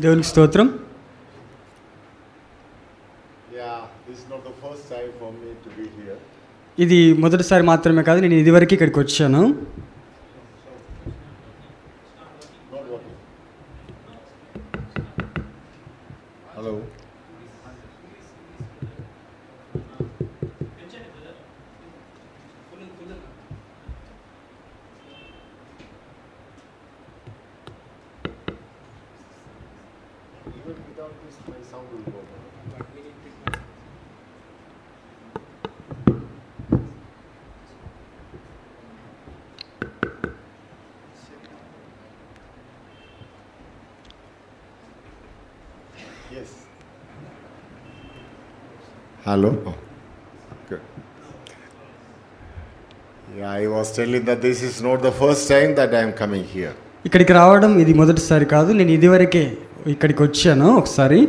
దేవునికి స్తోత్రం. ఇది మొదటిసారి మాత్రమే కాదు, నేను ఇదివరకు ఇక్కడికి వచ్చాను. Hello, hello. Oh, good. Yeah, I was telling that this is not the first time that I am coming here. ఇక్కడికి రావడం ఇది మొదటిసారి కాదు, నేను ఇదివరకే ఇక్కడికి వచ్చాను ఒకసారి.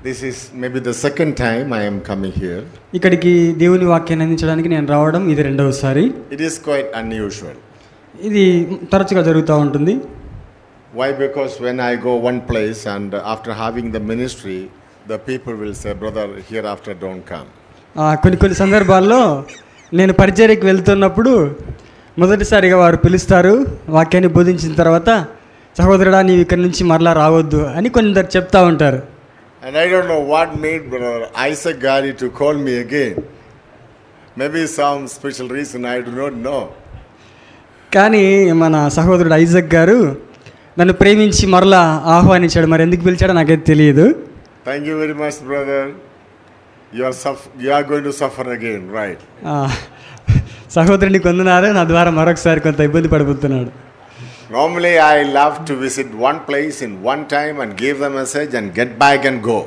This is maybe the second time I am coming here. ఇక్కడికి దేవుని వాక్యాన్ని అందించడానికి నేను రావడం ఇది రెండవసారి. It is quite unusual. ఇది తరచుగా జరుగుతూ ఉంటుంది. Why? Because when I go one place and after having the ministry, the people will say, brother, hereafter don't come. కొన్ని సందర్భాల్లో నేను పరిచర్యకి వెళ్తున్నప్పుడు మొదటిసారిగా వారు పిలుస్తారు, వాక్యాన్ని బోధించిన తర్వాత సహోదరుడా నీవు ఇక్కడి నుంచి మరలా రావద్దు అని కొందరు చెప్తా ఉంటారు. And I don't know what made brother Isaac Gari to call me again. Maybe some special reason, I do not know. కానీ మన సహోదరుడు ఐజక్ గారు నన్ను ప్రేమించి మరలా ఆహ్వానించాడు. మరి ఎందుకు పిలిచాడో నాకైతే తెలియదు. Thank you very much, brother. You are going to suffer again, right? సహోదరుని కొందనారు, నా ద్వారా మరొకసారి కొంత ఇబ్బంది పడిపోతున్నాడు. Normally I love to visit one place in one time and give the message and get back and go.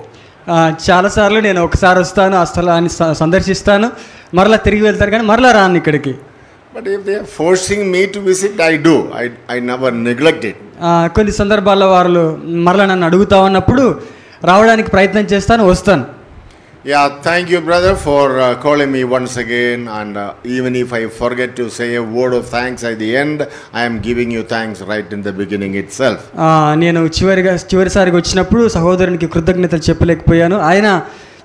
చాలాసార్లు నేను ఒకసారి వస్తాను, ఆ స్థలాన్ని సందర్శిస్తాను, మరలా తిరిగి వెళ్తారు, కానీ మరలా రాను ఇక్కడికి. But if they are forcing me to visit, I do. I never neglect it. కొన్ని సందర్భాల్లో వారు మరలా నన్ను అడుగుతా ఉన్నప్పుడు రావడానికి ప్రయత్నం చేస్తాను, వస్తాను. Yeah, thank you, brother, for calling me once again. And even if I forget to say a word of thanks at the end, I am giving you thanks right in the beginning itself. నేను చివరిసారిగా వచ్చినప్పుడు సహోదరునికి కృతజ్ఞతలు చెప్పలేకపోయాను. ఆయన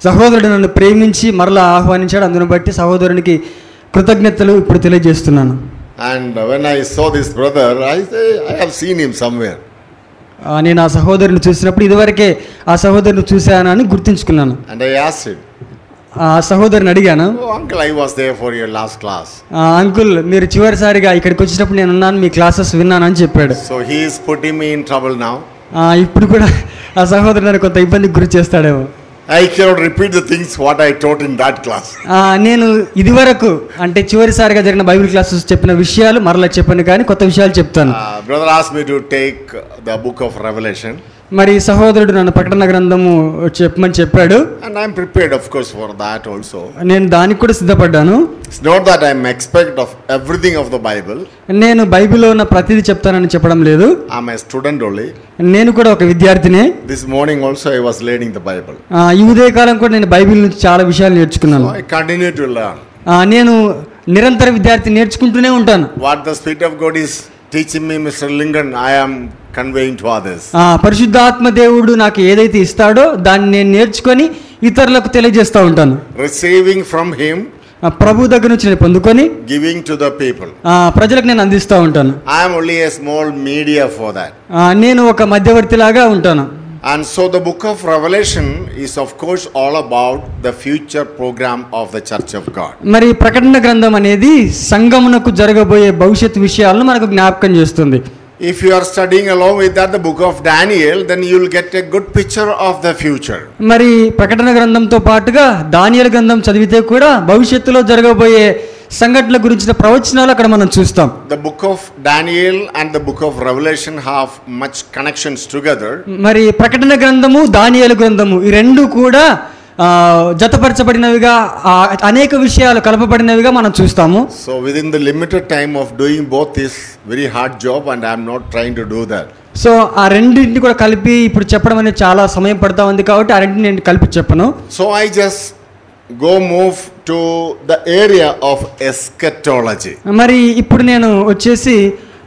సహోదరుడు నన్ను ప్రేమించి మరలా ఆహ్వానించాడు, అందును బట్టి సహోదరునికి కృతజ్ఞతలు ఇప్పుడు తెలియజేస్తున్నాను. And when I saw this brother, I say I have seen him somewhere. నేను ఆ సహోదరుని చూసినప్పుడు ఇదివరకే ఆ సహోదరుని చూశాను అని గుర్తుంచుకున్నాను. And I asked him, ఆ సహోదరుని అడిగాను, oh uncle, I was there for your last class. Uncle మీరు చివరిసారిగా ఇక్కడికి వచ్చినప్పుడు నేను ఉన్నాను, మీ క్లాసెస్ విన్నాను అని చెప్పాడు. So he is putting me in trouble now. ఇప్పుడు కూడా ఆ సహోదరుడు నన్ను కొంత ఇబ్బందికి గురి చేస్తాడేమో. I cannot repeat the things what I taught in that class. నేను ఇదివరకు అంటే చివరిసారిగా జరిగిన బైబిల్ క్లాసెస్ చెప్పిన విషయాలు మరలా చెప్పను, కానీ కొత్త విషయాలు చెప్తాను. Brother asked me to take the book of Revelation. మరి సహోదరుడు నన్ను ప్రకటన గ్రంథము చెప్పమని చెప్పాడు. And I am prepared, of course, for that also. నేను దానికి కూడా సిద్ధపడ్డాను. It's not that I am expert of everything of the Bible. నేను బైబిల్లో ఉన్న ప్రతిదీ చెప్తానని చెప్పడం లేదు. I am a student only. నేను కూడా ఒక విద్యార్థినే. This morning also I was learning the Bible. ఈ ఉదయకాలం కూడా నేను బైబిల్ నుంచి చాలా విషయాలు నేర్చుకున్నాను. So I continue to learn. నేను నిరంతర విద్యార్థి, నేర్చుకుంటూనే ఉంటాను. What the Spirit of God is teaching me, Mr. Lingan, I am conveying to others. పరిశుద్ధాత్మ దేవుడు నాకు ఏదైతే ఇస్తాడో దాన్ని నేను నేర్చుకొని ఇతరులకు తెలియజేస్తూ ఉంటాను. Receiving from him, ప్రభు దగ్గర నుంచి నేను పొందుకొని giving to the people. ప్రజలకు నేను అందిస్తూ ఉంటాను. I am only a small media for that. నేను ఒక మధ్యవర్తిలాగా ఉంటాను. And so the book of Revelation is of course all about the future program of the Church of God. మరి ప్రకటన గ్రంథం అనేది సంఘమునకు జరగబోయే భవిష్యత్తు విషయాలను మనకు జ్ఞాపకం చేస్తుంది. If you are studying along with that the book of Daniel, then you will get a good picture of the future. మరి ప్రకటన గ్రంథంతో పాటుగా దానియేలు గ్రంథం చదివితే కూడా భవిష్యత్తులో జరగబోయే సంఘటనల గురించిన ప్రవచనాలు అక్కడ మనం చూస్తాం. The book of Daniel and the book of Revelation have much connections together. మరి ప్రకటన గ్రంథము దానియేలు గ్రంథము ఈ రెండు కూడా జతపరచబడినవిగా అనేక విషయాలు కలపబడినవిగా మనం చూస్తాము. So within the limited time of doing both is very hard job and I am not trying to do that. So ఆ రెండింటిని కూడా కలిపి ఇప్పుడు చెప్పడం అనేది చాలా సమయం పడతా ఉంది కాబట్టి ఆ రెండింటిని నేను కలిపి చెప్పను. So I just move to the area of eschatology. మరి ఇప్పుడు నేను వచ్చేసి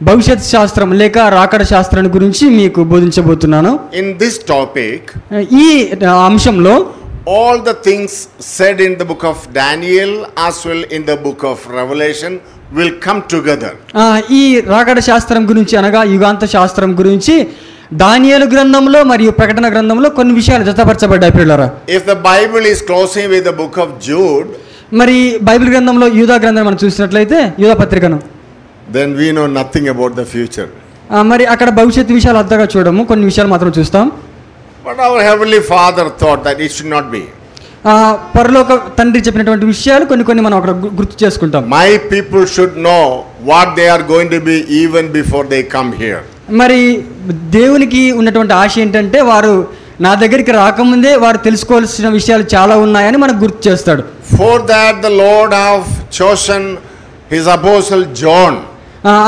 భవిష్యత్ శాస్త్రం లేక రాకడ శాస్త్రాన్ని గురించి మీకు బోధించబోతున్నాను. In this topic, ఈ అంశంలో all the things said in the book of Daniel as well in the book of Revelation will come together. ఈ రాకడ శాస్త్రం గురించి అనగా యుగాంత శాస్త్రం గురించి దానియేలు గ్రంథంలో మరియు ప్రకటన గ్రంథంలో కొన్ని విషయాలు జతపరచబడ్డాయి ప్రియులారా. If the Bible is closing with the book of Jude, మరి బైబిల్ గ్రంథంలో యూదా గ్రంథం మనం చూసినట్లయితే యూదా పత్రికను, then we know nothing about the future. మరి అక్కడ భవిష్యత్తు విషయాలు అంతగా చూడము, కొన్ని విషయాలు మాత్రం చూస్తాం. But our heavenly Father thought that it should not be. పరలోక తండ్రి చెప్పినటువంటి విషయాలు కొన్ని మనం అక్కడ గుర్తు చేసుకుంటాం. My people should know what they are going to be even before they come here. మరి దేవునికి ఉన్నటువంటి ఆశ ఏంటంటే వారు నా దగ్గరికి రాకముందే వారు తెలుసుకోవాల్సిన విషయాలు చాలా ఉన్నాయని మనకు గుర్తు చేస్తాడు. For that the Lord have chosen his apostle John.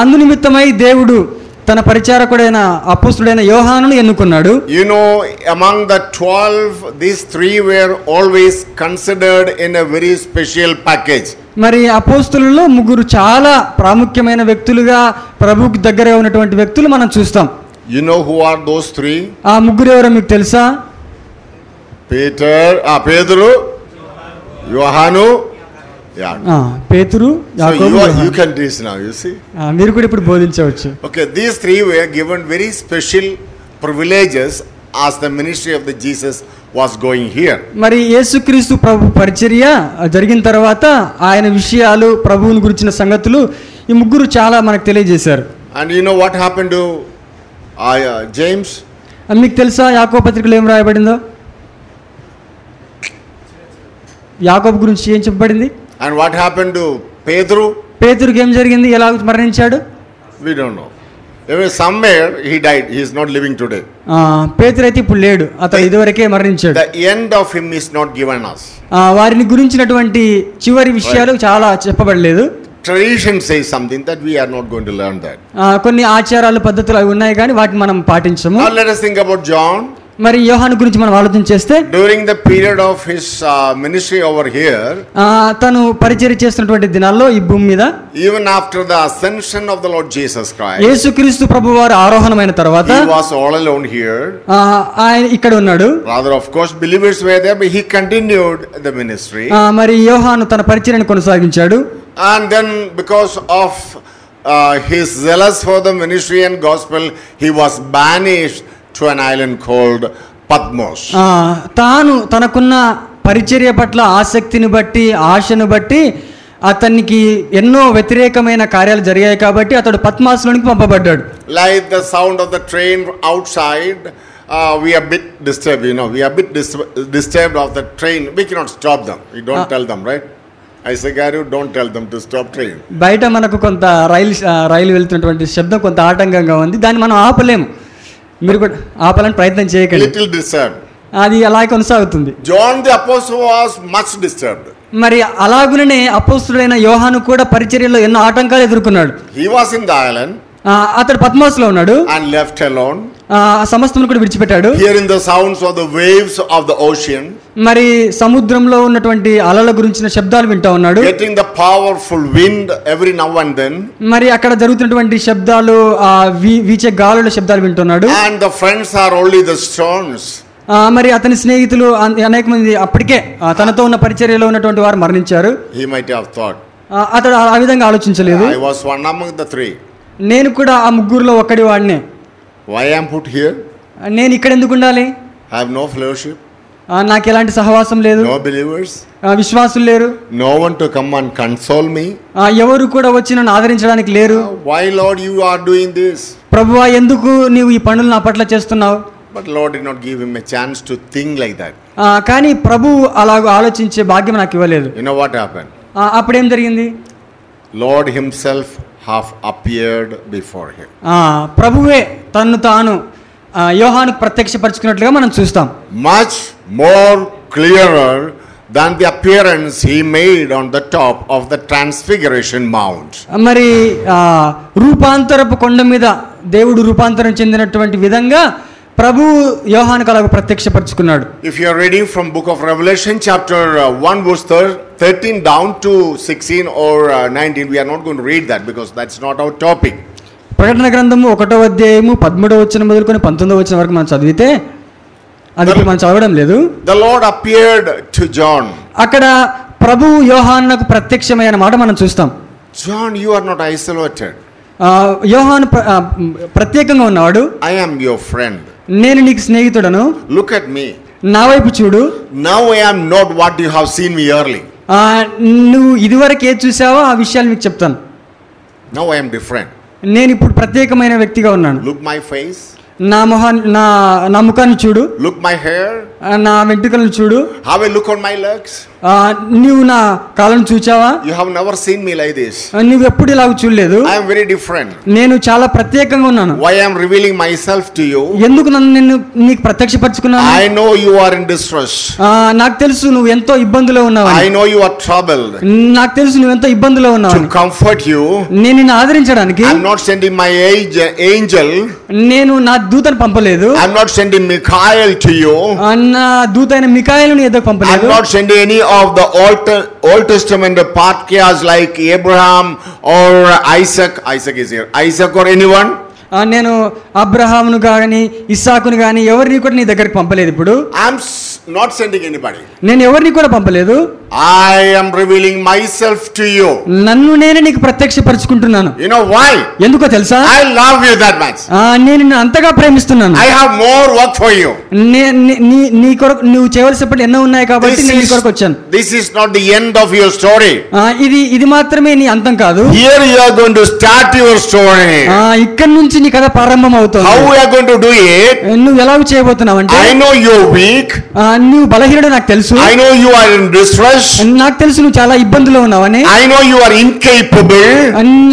అందు నిమిత్తమై దేవుడు తన పరిచారకుడైన అపోస్తుడైన యోహానును ఎన్నుకున్నాడు. You know, among the 12, these three were always considered in a very special package. మరి అపోస్తులలో ముగ్గురు చాలా ప్రాముఖ్యమైన వ్యక్తులుగా ప్రభువుకి దగ్గరగా ఉన్నటువంటి వ్యక్తులు మనం చూస్తాం. You know who are those three? ఆ ముగ్గురు ఎవరో మీకు తెలుసా? Pedro, Yohanu, పేతురు, యాకోబు, so you can do this now, you see. మీరు కూడా ఇప్పుడు బోధించవచ్చు. Okay, these three were given very special privileges as the ministry of the Jesus was going here. మరి యేసుక్రీస్తు ప్రభు పరిచర్య జరిగిన తర్వాత ఆయన విషయాలు ప్రభువుని గురించిన సంగతులు ఈ ముగ్గురు చాలా మనకు తెలియజేశారు. And you know what happened to James? మీకు తెలుసా యాకోబు పత్రికలో ఏం రాయబడిందో? యాకోబు గురించి ఏం చెప్పబడింది? And what happened to Pedro? పేతురుకి ఏం జరిగింది? ఎలా మరణించాడు? We don't know. Somewhere he died. He is not living today. పేతురు అయితే ఇప్పుడు లేడు, అతను ఇదివరకే మరణించాడు. The end of him is not given us. వారిని గురించినటువంటి చివరి విషయాలు చాలా చెప్పబడలేదు. Tradition says something that we are not going to learn that. కొన్ని ఆచారాలు పద్ధతులు అవి ఉన్నాయి కానీ వాటిని మనం పాటించము. Now let us think about John. మరి యోహాను గురించి మనం ఆలోచన చేస్తే during the period of his ministry over here, తను పరిచర్య చేస్తున్నటువంటి దినాల్లో ఈ భూమి మీద, even after the ascension of the Lord Jesus Christ, యేసుక్రీస్తు ప్రభువారు ఆరోహణమైన తర్వాత he was all alone here. ఆయన ఇక్కడ ఉన్నాడు. Rather, of course, believers were there, but he continued the ministry. మరి యోహాను తన పరిచర్యను కొనసాగించాడు. And then because of his zealous for the ministry and gospel, he was banished to an island called Patmos. తాను తనకున్న పరిచర్య పట్ల ఆసక్తిని బట్టి, ఆశను బట్టి అతనికి ఎన్నో వ్యతిరేకమైన కార్యాలు జరిగాయి కాబట్టి అతడు పద్మాసులోనికి పంపబడ్డాడు. Like the sound of the train outside, we are a bit disturbed, we are a bit disturbed of the train. We cannot stop them. We don't tell them, right? I say, Garu, don't tell them to stop train. బయట మనకు కొంత రైలు వెళ్తున్నటువంటి శబ్దం కొంత ఆటంకంగా ఉంది, దాన్ని మనం ఆపలేము. మీరు కూడా ఆపాలని ప్రయత్నం చేయకండి. Little disturbed. అది అలాగే కొనసాగుతుంది. John the apostle was much disturbed. మరి అలాగునే అపోస్తుడైన యోహాను కూడా పరిచర్యలో ఎన్నో ఆటంకాలు ఎదుర్కొన్నాడు. He was in the island. అతడు పద్మోస్లో ఉన్నాడు. And left alone. సమస్తమును కూడా విడిచిపెట్టాడు. Hearing the sounds of the waves of the ocean. మరి సముద్రంలో ఉన్నటువంటి అలల గురించిన శబ్దాలు వింటా ఉన్నాడు. Getting the powerful wind every now and then. మరి అక్కడ జరుగుతున్నటువంటి శబ్దాలు, వీచే గాలుల శబ్దాలు వింటున్నాడు. And the friends are only the stones. మరి అతని స్నేహితులు అనేక మంది అప్పటికే తనతో ఉన్న పరిచర్యలో ఉన్నటువంటి వారు మరణించారు. He might have thought. అతడు ఆ విధంగా ఆలోచించలేదు. I was one among the three. నేను కూడా ఆ ముగ్గురులో ఒక్కడి వాడినే. Why I am put here? నేను ఇక్కడ ఎందుకు ఉండాలి? I have no fellowship. నాకు ఎలాంటి సహవాసం లేదు. No believers. విశ్వాసులు లేరు. No one to come and console me. ఎవరు కూడా వచ్చి నన్ను ఆదరించడానికి లేరు. Why, Lord, you are doing this? ప్రభువా, ఎందుకు నీవు ఈ పనులు నా పట్ల చేస్తున్నావు? But Lord did not give him a chance to think like that. కానీ ప్రభువు అలాగ ఆలోచించే భాగ్యం నాకు ఇవ్వలేదు. You know what happened? అప్పుడేం జరిగింది? Lord himself have appeared before him. ప్రభువే తన్ను తాను యోహానుకు ప్రత్యక్షపరచుకున్నట్లుగా మనం చూస్తాం. Much more clearer than the appearance he made on the top of the transfiguration mount. మరి రూపాంతరపు కొండ మీద దేవుడు రూపాంతరం చెందినటువంటి విధంగా ప్రభు యోహానుకు అలాగ ప్రత్యక్షపరచుకున్నాడు. If you are reading from book of Revelation chapter 1 verse 13 down to 16 or 19, we are not going to read that because that's not our topic. ప్రకటన గ్రంథము 1వ అధ్యాయము 13వ వచనం మొదలుకొని 19వ వచనం వరకు మనం చదివితే అది ఇప్పుడు మనం చదవడం లేదు. The Lord appeared to John. అక్కడ ప్రభువు యోహానునకు ప్రత్యక్షమైన మాట మనం చూస్తాం. John, you are not isolated. యోహాను ప్రత్యేకంగా ఉన్నవాడు. I am your friend. నేను నీకు స్నేహితుడను. Look at me. నా వైపు చూడు. Now I am not what you have seen me early. నువ్వు ఇదివరకు ఏది చూసావో ఆ విషయాలు మీకు చెప్తాను. Now I am different. నేను ఇప్పుడు ప్రత్యేకమైన వ్యక్తిగా ఉన్నాను. Look my face. నా ముఖాన్ని చూడు. Look my hair. నా వెంట్రుకలను చూడు. Have a look on my legs. నీవు నా కాళ్ళను చూచావా? You have never seen me like this. నువ్వు ఎప్పుడు ఇలా చూడలేదు. I am very different. నేను చాలా ప్రత్యేకంగా ఉన్నాను. Why I am revealing myself to you? ఎందుకు నేను నీకు ప్రత్యక్షపరచుకున్నాను? I know you are in distress. నాకు తెలుసు నువ్వు ఎంతో ఇబ్బందులో ఉన్నావు. I know you are troubled. నాకు తెలుసు నువ్వు ఎంతో ఇబ్బందులో ఉన్నావు. To comfort you, నేను నిన్ను ఆదరించడానికి I am not sending my angel. నేను నా దూతను పంపలేదు. I am not sending Michael to you. నా దూతైన మిఖాయేలును నీ ఎద్దకు పంపలేదు. I am not sending any of the Old Testament patriarchs like Abraham or Isaac. Isaac is here. Isaac or anyone? నేను అబ్రహామును కానీ ఇస్సాకును కానీ ఎవరిని కూడా నీ దగ్గరికి పంపలేదు. ఇప్పుడు I am not sending anybody. నేను ఎవరిని కూడా పంపలేదు. I am revealing myself to you. నన్ను నేనే నీకు ప్రత్యక్షపరచుకుంటున్నాను. You know why? ఎందుకో తెలుసా? I love you that much. నేను నిన్ను అంతగా ప్రేమిస్తున్నాను. I have more work for you. నీ కొరకు నువ్వు చేయవలసిన పనులు ఎన్నో ఉన్నాయి కాబట్టి నేను నీ కొరకు వచ్చాను. This is not the end of your story. ఇది మాత్రమే నీ అంతం కాదు. Here you are going to start your story. ఇక్కడ నుంచి నీ కథ ప్రారంభం అవుతుంది. How we are going to do it? నువ్వు ఎలా చేయబోతున్నావు అంటే, I know you are weak. నువ్వు బలహీనుడు నాకు తెలుసు. I know you are in distress. నాకు తెలుసు నువ్వు చాలా ఇబ్బందులో ఉన్నావని. I know you are incapable.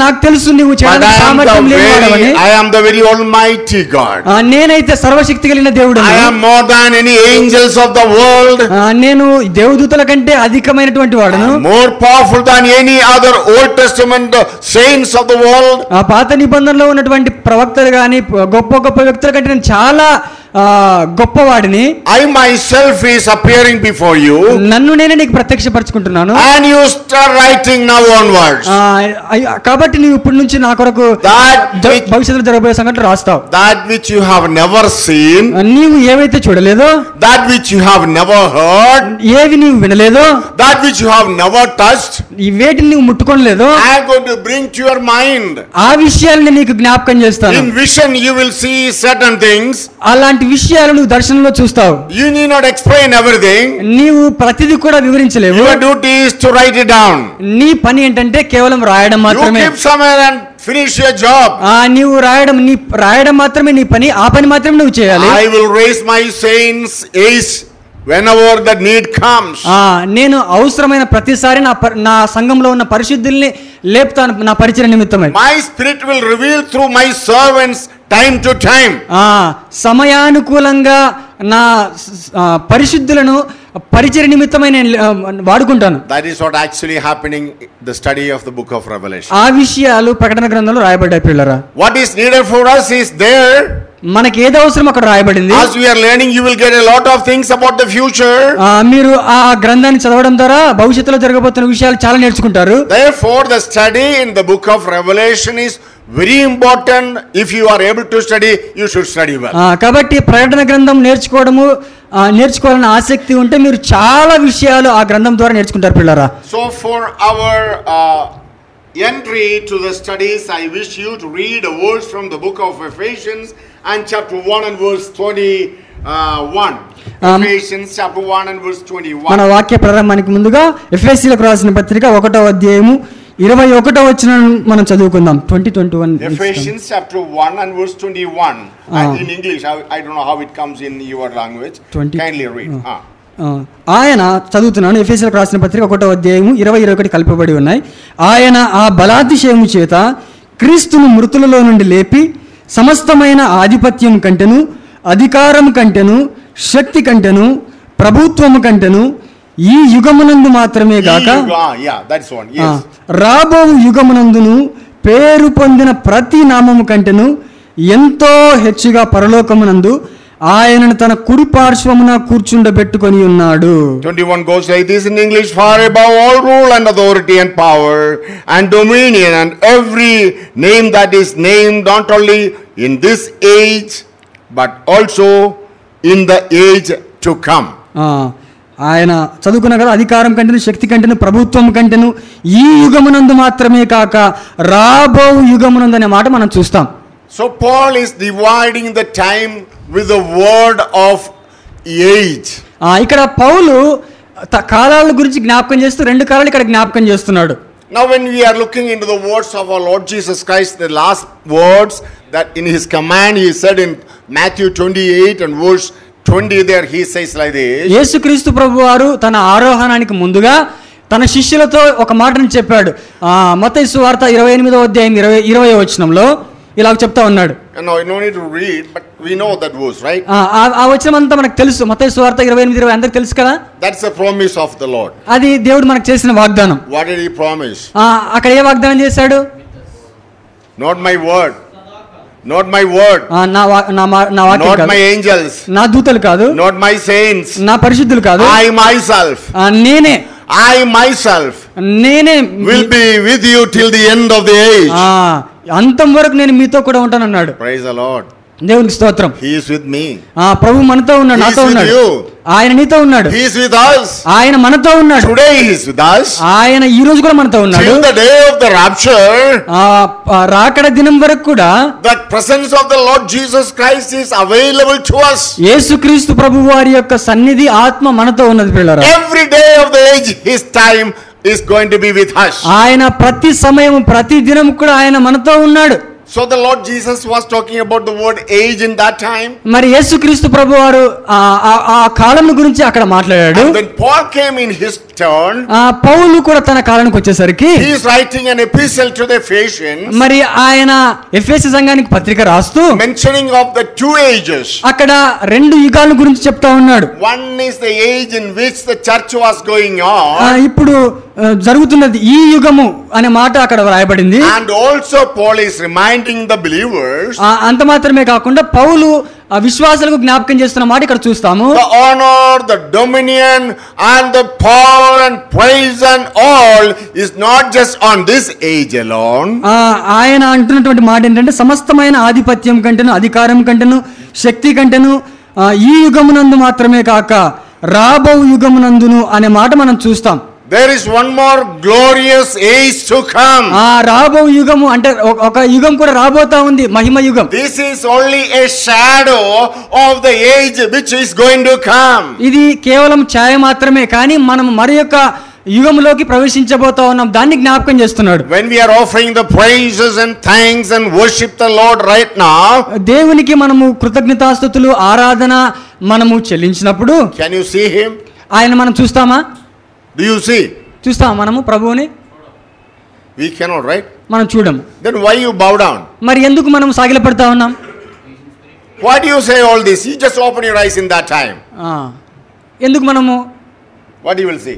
నాకు తెలుసు నువ్వు చాలా సామర్థ్యం లేనివాడవని. I am the very almighty God. నేనైతే సర్వశక్తి కలిగిన దేవుడని. I am more than any angels of the world. నేను దేవదూతల కంటే అధికమైనటువంటి వాడను. More powerful than any other Old Testament saints of the world. పాత నిబంధనలో ఉన్నటువంటి ప్రవక్తలు కానీ గొప్ప గొప్ప వ్యక్తుల కంటే నేను చాలా గొప్పవాడిని. I myself is appearing before you. నన్ను నేనే నీకు ప్రత్యక్షపరచుకుంటున్నాను. And you start writing now onwards. కాబట్టి నీవు ఇప్పటి నుంచి నా కొరకు భవిష్యత్తులో జరగబోయే సంఘటన రాస్తావు. That which you have never seen. నీవు ఏవైతే చూడలేదో, that which you have never heard, ఏవి నీవు వినలేదో, that which you have never touched, ఈ వేటిని నీవు ముట్టుకోలేదో I am going to bring to your mind. ఆ విషయాలను నీకు జ్ఞాపకం చేస్తాను. In vision you will see certain things. అలాంటి విషయాలు నువ్వు దర్శనంలో చూస్తావు. You need not explain everything. నీవు ప్రతిదీ కూడా వివరించలేవు. Your duty is to write it down. నీ పని ఏంటంటే కేవలం రాయడం మాత్రమే. You keep somewhere and finish your job. నీవు రాయడం మాత్రమే నీ పని. ఆ పని మాత్రమే నువ్వు చేయాలి. I will raise my saints ace whenever the need comes. నేను అవసరమైన ప్రతిసారి నా సంఘంలో ఉన్న పరిశుద్ధుల్ని లేపుతాను నా పరిచర్య నిమిత్తమై. My spirit will reveal through my servants time to time. సమయానుకూలంగా నా పరిశుద్ధులను పరిచర్య నిమిత్తమై నేను వాడుకుంటాను. That is what actually happening the study of the book of Revelation. ఆ విషయాలు ప్రకటన గ్రంథంలో రాయబడ్డాయి పిల్లరా. What is needed for us is there. మనకి ఏది అవసరం అక్కడ రాయబడింది. As we are learning, you will get a lot of things about the future. మీరు ఆ గ్రంథాన్ని చదవడం ద్వారా భవిష్యత్తులో జరగబోతున్న విషయాలు చాలా నేర్చుకుంటారు. Therefore the study in the book of Revelation is very important. If you are able to study, you should study well. కాబట్టి ప్రకటన గ్రంథం నేర్చుకోవాలని ఆసక్తి ఉంటే మీరు చాలా విషయాలు ఆ గ్రంథం ద్వారా నేర్చుకుంటారు పిల్లరా. So for our entry to the studies, I wish you to read a verse from the book of Ephesians and chapter 1 and verse 21. Ephesians chapter 1 and verse 21. మన వాక్య ప్రారంభానికి ముందుగా ఎఫెసీయులకు రాసిన పత్రిక 1వ అధ్యాయము 21వ వచనం మనం చదువుకుందాం. 20:21. Ephesians chapter 1 and verse 21. In English, I don't know how it comes in your language. Kindly read. ఆయన చదువుతున్నాను. ఎఫెసీయులకు రాసిన పత్రిక 1వ అధ్యాయము 20-21 కల్పబడి ఉన్నాయి. ఆయన ఆ బలాతిశయము చేత క్రీస్తును మృతులలో నుండి లేపి సమస్తమైన ఆధిపత్యం కంటెను, అధికారం కంటెను, శక్తి కంటెను, ప్రభుత్వము కంటెను ఈ యుగమునందు మాత్రమే గాక రాబో యుగమునందును పేరు పొందిన ప్రతి నామము కంటెను ఎంతో హెచ్చుగా పరలోకమునందు ఆయనను తన కుడి పార్శ్వమున కూర్చుండబెట్టుకొని ఉన్నాడు. 21 goes like this in English: far above all rule and authority and power and dominion and every name that is named, not only in this age but also in the age to come. ఆయన చదువుకున్న కదా, అధికారం కంటేను, శక్తి కంటేను, ప్రభుత్వం కంటేను, ఈ యుగమునందు మాత్రమే కాక రాబో యుగమునందు అనే మాట మనం చూస్తాం. So Paul is dividing the time with the word of age. ఇక్కడ పౌలు కాలాల గురించి జ్ఞాపకం చేస్తూ రెండు కాలాలు ఇక్కడ జ్ఞాపకం చేస్తున్నాడు. Now when we are looking into the words of our Lord Jesus Christ, the last words that in his command he said in Matthew 28 and verse 20, there he says like this: యేసుక్రీస్తు ప్రభువారు తన ఆరోహణానికి ముందుగా తన శిష్యులతో ఒక మాటను చెప్పాడు. మత్తయి సువార్త 28వ అధ్యాయం 20వ వచనంలో ఇలా చెప్తా ఉన్నాడు. No need to read, but we know that verse, right? ఆ వచనం అంతా మనకు తెలుసు. మత్తయి సువార్త 28:20 అందరికి తెలుసు కదా. That's the promise of the Lord. అది దేవుడు మనకు చేసిన వాగ్దానం. What did he promise? అక్కడ ఏ వాగ్దానం చేశాడు? Not my word, not my word, నా వాక్యం not కాదు, my angels, నా దూతలు కాదు, not my saints, నా పరిశుద్ధులు కాదు, I myself నేనే will be with you till the end of the age. అంతం వరకు నేను మీతో కూడా ఉంటానన్నాడు. Praise the Lord. దేవునికి స్తోత్రం. He is with me. ప్రభు మనతో ఉన్నాడు, నాతో ఉన్నాడు. ఆయన నీతో ఉన్నాడు. He is with us. ఆయన మనతో ఉన్నాడు. Today he is with us. ఆయన ఈ రోజు కూడా మనతో ఉన్నాడు. Till the day of the rapture, రాకడ దినం వరకు కూడా the presence of the Lord Jesus Christ is available to us. యేసుక్రీస్తు ప్రభువు వారి యొక్క సన్నిధి, ఆత్మ మనతో ఉన్నది పిల్లరా. Every day of the age, his time is going to be with us. ఆయన ప్రతి సమయం, ప్రతి దినం కూడా ఆయన మనతో ఉన్నాడు. So the Lord Jesus was talking about the word age in that time. మరి యేసుక్రీస్తు ప్రభువారు ఆ కాలం గురించి అక్కడ మాట్లాడాడు. And when Paul came in his turn, పౌలు కూడా తన కాలానికి వచ్చేసరికి he is writing an epistle to the Ephesians. మరి ఆయన ఎఫెసు సంఘానికి పత్రిక రాస్తూ mentioning of the two ages. అక్కడ రెండు యుగాల గురించి చెప్తా ఉన్నాడు. One is the age in which the church was going on. ఇప్పుడు జరుగుతున్నది ఈ యుగము అనే మాట అక్కడ వ్రాయబడింది. And also Paul is reminding the believers. అంత మాత్రమే కాకుండా పౌలు విశ్వాసులకు జ్ఞాపకం చేస్తున్న మాట ఇక్కడ చూస్తాము. The honor, the dominion and the power and praise and all is not just on this age alone. ఆయన అంటున్నటువంటి మాట ఏంటంటే సమస్తమైన ఆధిపత్యం కంటేను, అధికారం కంటేను, శక్తి కంటేను ఈ యుగమునందు మాత్రమే కాక రాబో యుగమునందును అనే మాట మనం చూస్తాం. There is one more glorious age to come. రాబో యుగము అంటే ఒక యుగం కూడా రాబోతా ఉంది, మహిమ యుగం. This is only a shadow of the age which is going to come. ఇది కేవలం ఛాయ మాత్రమే, కానీ మనం మరి యొక్క యుగంలోకి ప్రవేశించబోతా ఉన్నాం, దాన్ని జ్ఞాపకం చేస్తున్నాడు. When we are offering the praises and thanks and worship the Lord right now, దేవునికి మనము కృతజ్ఞతాస్తుతులు, ఆరాధన మనము చెల్లించినప్పుడు, can you see him? ఆయన మనం చూస్తామా? Do you see? చూస్తామా మనము ప్రభువుని? We cannot, right? మనం చూడము. Then why you bow down? మరి ఎందుకు మనం సాగిలపడతా ఉన్నాం? Why do you say all this? You just open your eyes in that time. ఎందుకు మనము? What you will see?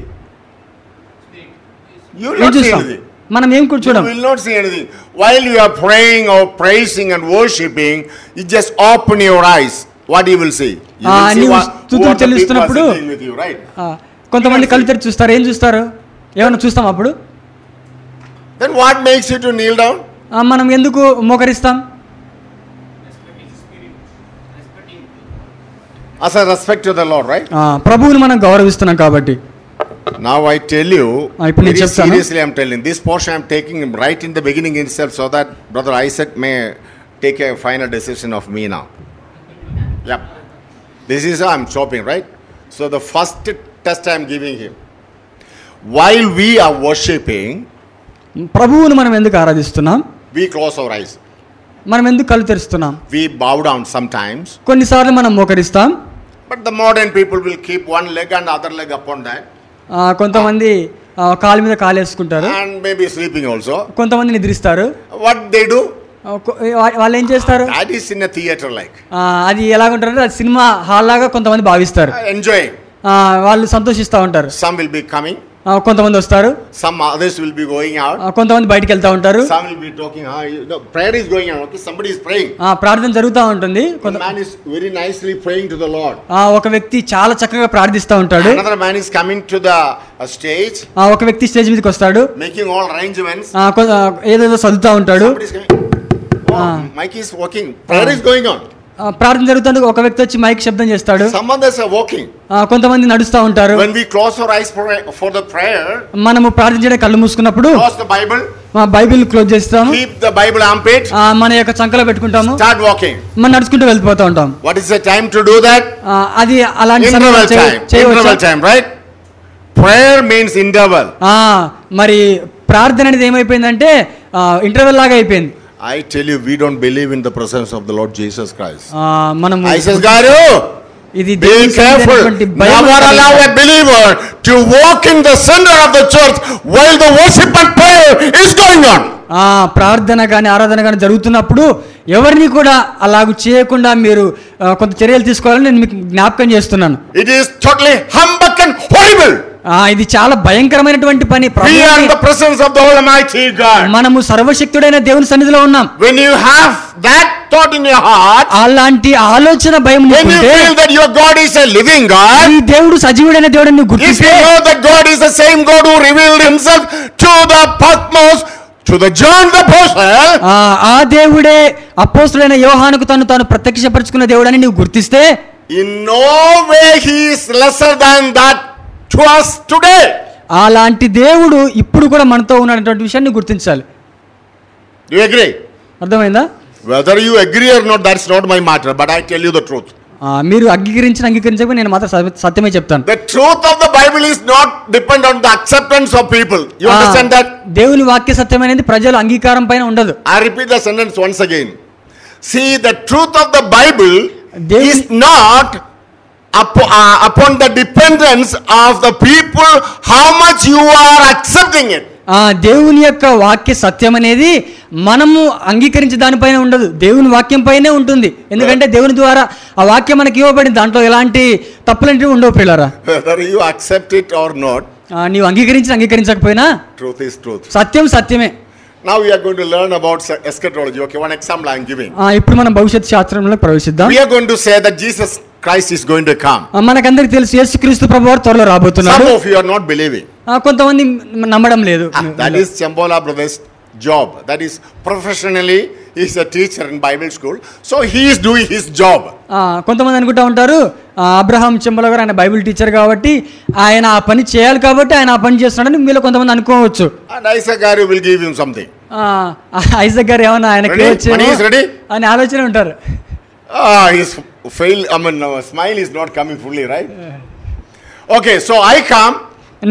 You will not see anything. మనం ఏం కూడా చూడం. You will not see anything. While you are praying or praising and worshiping, you just open your eyes. What you will see? You will see what the people are sitting with you, right? కొంతమంది కళ్ళు తెరిచి చూస్తారు. ఏం చూస్తారు? ఏమన్నా చూస్తాం అప్పుడు? Then what makes you to kneel down? మనం ఎందుకు మోకరిస్తాం? As a respect to the Lord, right? ప్రభువుని మనం గౌరవిస్తున్నాం కాబట్టి. Now I tell you, very seriously I am telling, this portion I am taking right in the beginning itself so that Brother Isaac may take a final decision of me now. Yep. This is how I am stopping, right? So the first test I am giving him. While we are worshipping, ప్రభువుని మనం ఎందుకు ఆరాధిస్తున్నాం? we close our eyes. మనం ఎందుకు కళ్ళు తెరుస్తున్నాం? We bow down sometimes. కొన్నిసార్లు మనం మోకరిస్తాం. But the modern people will keep one leg and other leg upon that. కొంతమంది కాలు మీద కాలు వేసుకుంటారు. And maybe sleeping also. కొంతమంది నిద్రిస్తారు. What they do? వాళ్ళు ఏం చేస్తారు? That is in a theater like. అది ఎలాగుంటారంటే అది సినిమా హాల్ లాగా కొంతమంది భావిస్తారు. Enjoying. వాళ్ళు సంతోషిస్తూ ఉంటారు. Some will be coming. కొంతమంది వస్తారు, Some others will be going out. కొంతమంది బయటికి వెళ్తా ఉంటారు. Some will be talking. Prayer is going on. Okay, somebody is praying. ప్రార్థన జరుగుతూ ఉంటుంది. One man is very nicely praying to the Lord. ఒక వ్యక్తి చాలా చక్కగా ప్రార్థిస్తూ ఉంటాడు. Another man is coming to the stage. ఒక వ్యక్తి స్టేజ్ మీదకి వస్తాడు, making all arrangements. ఏదేదో చదువుతూ ఉంటాడు. Somebody is coming. Mic is working. Prayer is going on. ప్రార్థన జరుగుతుంది. ఒక వ్యక్తి వచ్చి మైక్ శబ్దం చేస్తాడు. Some others are walking. కొంతమంది నడుస్తూ ఉంటారు. When we close our eyes for the prayer, మనము ప్రార్థించడానికి కళ్ళు మూసుకున్నప్పుడు close the Bible, Bible close చేస్తాము, keep the Bible armpit, మన యొక్క చంకలో పెట్టుకుంటాము, start walking. మనం నడుచుకుంటూ వెళ్ళిపోతూ ఉంటాం. What is the time to do that? అది అలాంటి interval time, right? Prayer means interval. మరి ప్రార్థన అనేది ఏమైపోయిందంటే ఇంటర్వెల్ లాగా అయిపోయింది. I tell you, we don't believe in the presence of the Lord Jesus Christ. మనము Jesus garu, be careful. Never allow a believer to walk in the center of the church while the worship and prayer is going on. ప్రార్థన కానీ ఆరాధన కానీ జరుగుతున్నప్పుడు ఎవరిని కూడా అలాగూ చేయకుండా మీరు కొంత చర్యలు తీసుకోవాలని నేను మీకు జ్ఞాపకం చేస్తున్నాను. It is totally humbug and horrible. ఇది చాలా భయంకరమైనటువంటి పని. We are in the presence of the Almighty God. మనము సర్వశక్తుడైన దేవుని సన్నిధిలో ఉన్నాం. When you have that thought in your heart, అలాంటి ఆలోచన భయం when you feel that your God is a living God, ఈ దేవుడు సజీవుడైన దేవుడని గుర్తిస్తే, if you know that God is the same God who revealed himself to the Patmos, to the John the Apostle, ఆ దేవుడే అపోస్తలుడైన యోహానుకు తాను ప్రత్యక్షపరచుకున్న దేవుడని నీవు గుర్తిస్తే, in no way he is lesser than that to us today. అలాంటి దేవుడు ఇప్పుడు కూడా మనతో ఉన్నటువంటి విషయాన్ని గుర్తించాలి. Do you agree? అర్థమైందా? Whether you agree or not, that's not my matter, but I tell you the truth. మీరు అంగీకరించకపోతే నేను మాత్రం సత్యమే చెప్తాను. The truth of the Bible is not depend on the acceptance of people. You understand that? దేవుని వాక్య సత్యం అనేది ప్రజల అంగీకారం పైన ఉండదు. I repeat the sentence once again. See, the truth of the Bible is not upon the dependence of the people, how much you are accepting it. దేవుని యొక్క వాక్య సత్యం అనేది మనము అంగీకరించే దానిపైన ఉండదు, దేవుని వాక్యం పైనే ఉంటుంది. ఎందుకంటే దేవుని ద్వారా ఆ వాక్యం మనకి ఇవ్వబడింది, దాంట్లో ఎలాంటి తప్పులంటివి ఉండవు పిల్లరా. Whether you accept it or not, నీవు అంగీకరించకపోయినా truth is truth. సత్యం సత్యమే. Now we are going to learn about eschatology. Okay, one example I am giving. ఇప్పుడు మనం భవిష్యత్ శాస్త్రంలో ప్రవేశిద్దాం. We are going to say that Jesus Christ is going to come. మనకందరికీ తెలుసు యేసుక్రీస్తు ప్రభువారు త్వరలో రాబోతున్నారు. Some of you are not believing. కొంతమంది నమ్మడం లేదు. That is Chambola brother's job. That is professionally he is a teacher in Bible school, so he is doing his job. కొంతమంది అనుకుంటా ఉంటారు అబ్రహాం చెంబల గారు ఆయన బైబిల్ టీచర్ కాబట్టి ఆయన ఆ పని చేయాలి కాబట్టి ఆయన ఆ పని చేస్తున్నాడని మీలో కొంతమంది అనుకోవచ్చు. And Isaac గారు will give him something. Isaac గారు ఏమన్నా ఆయనకి అని ఆలోచన ఉంటారు. His fail, smile is not coming fully, right? Okay, so I come.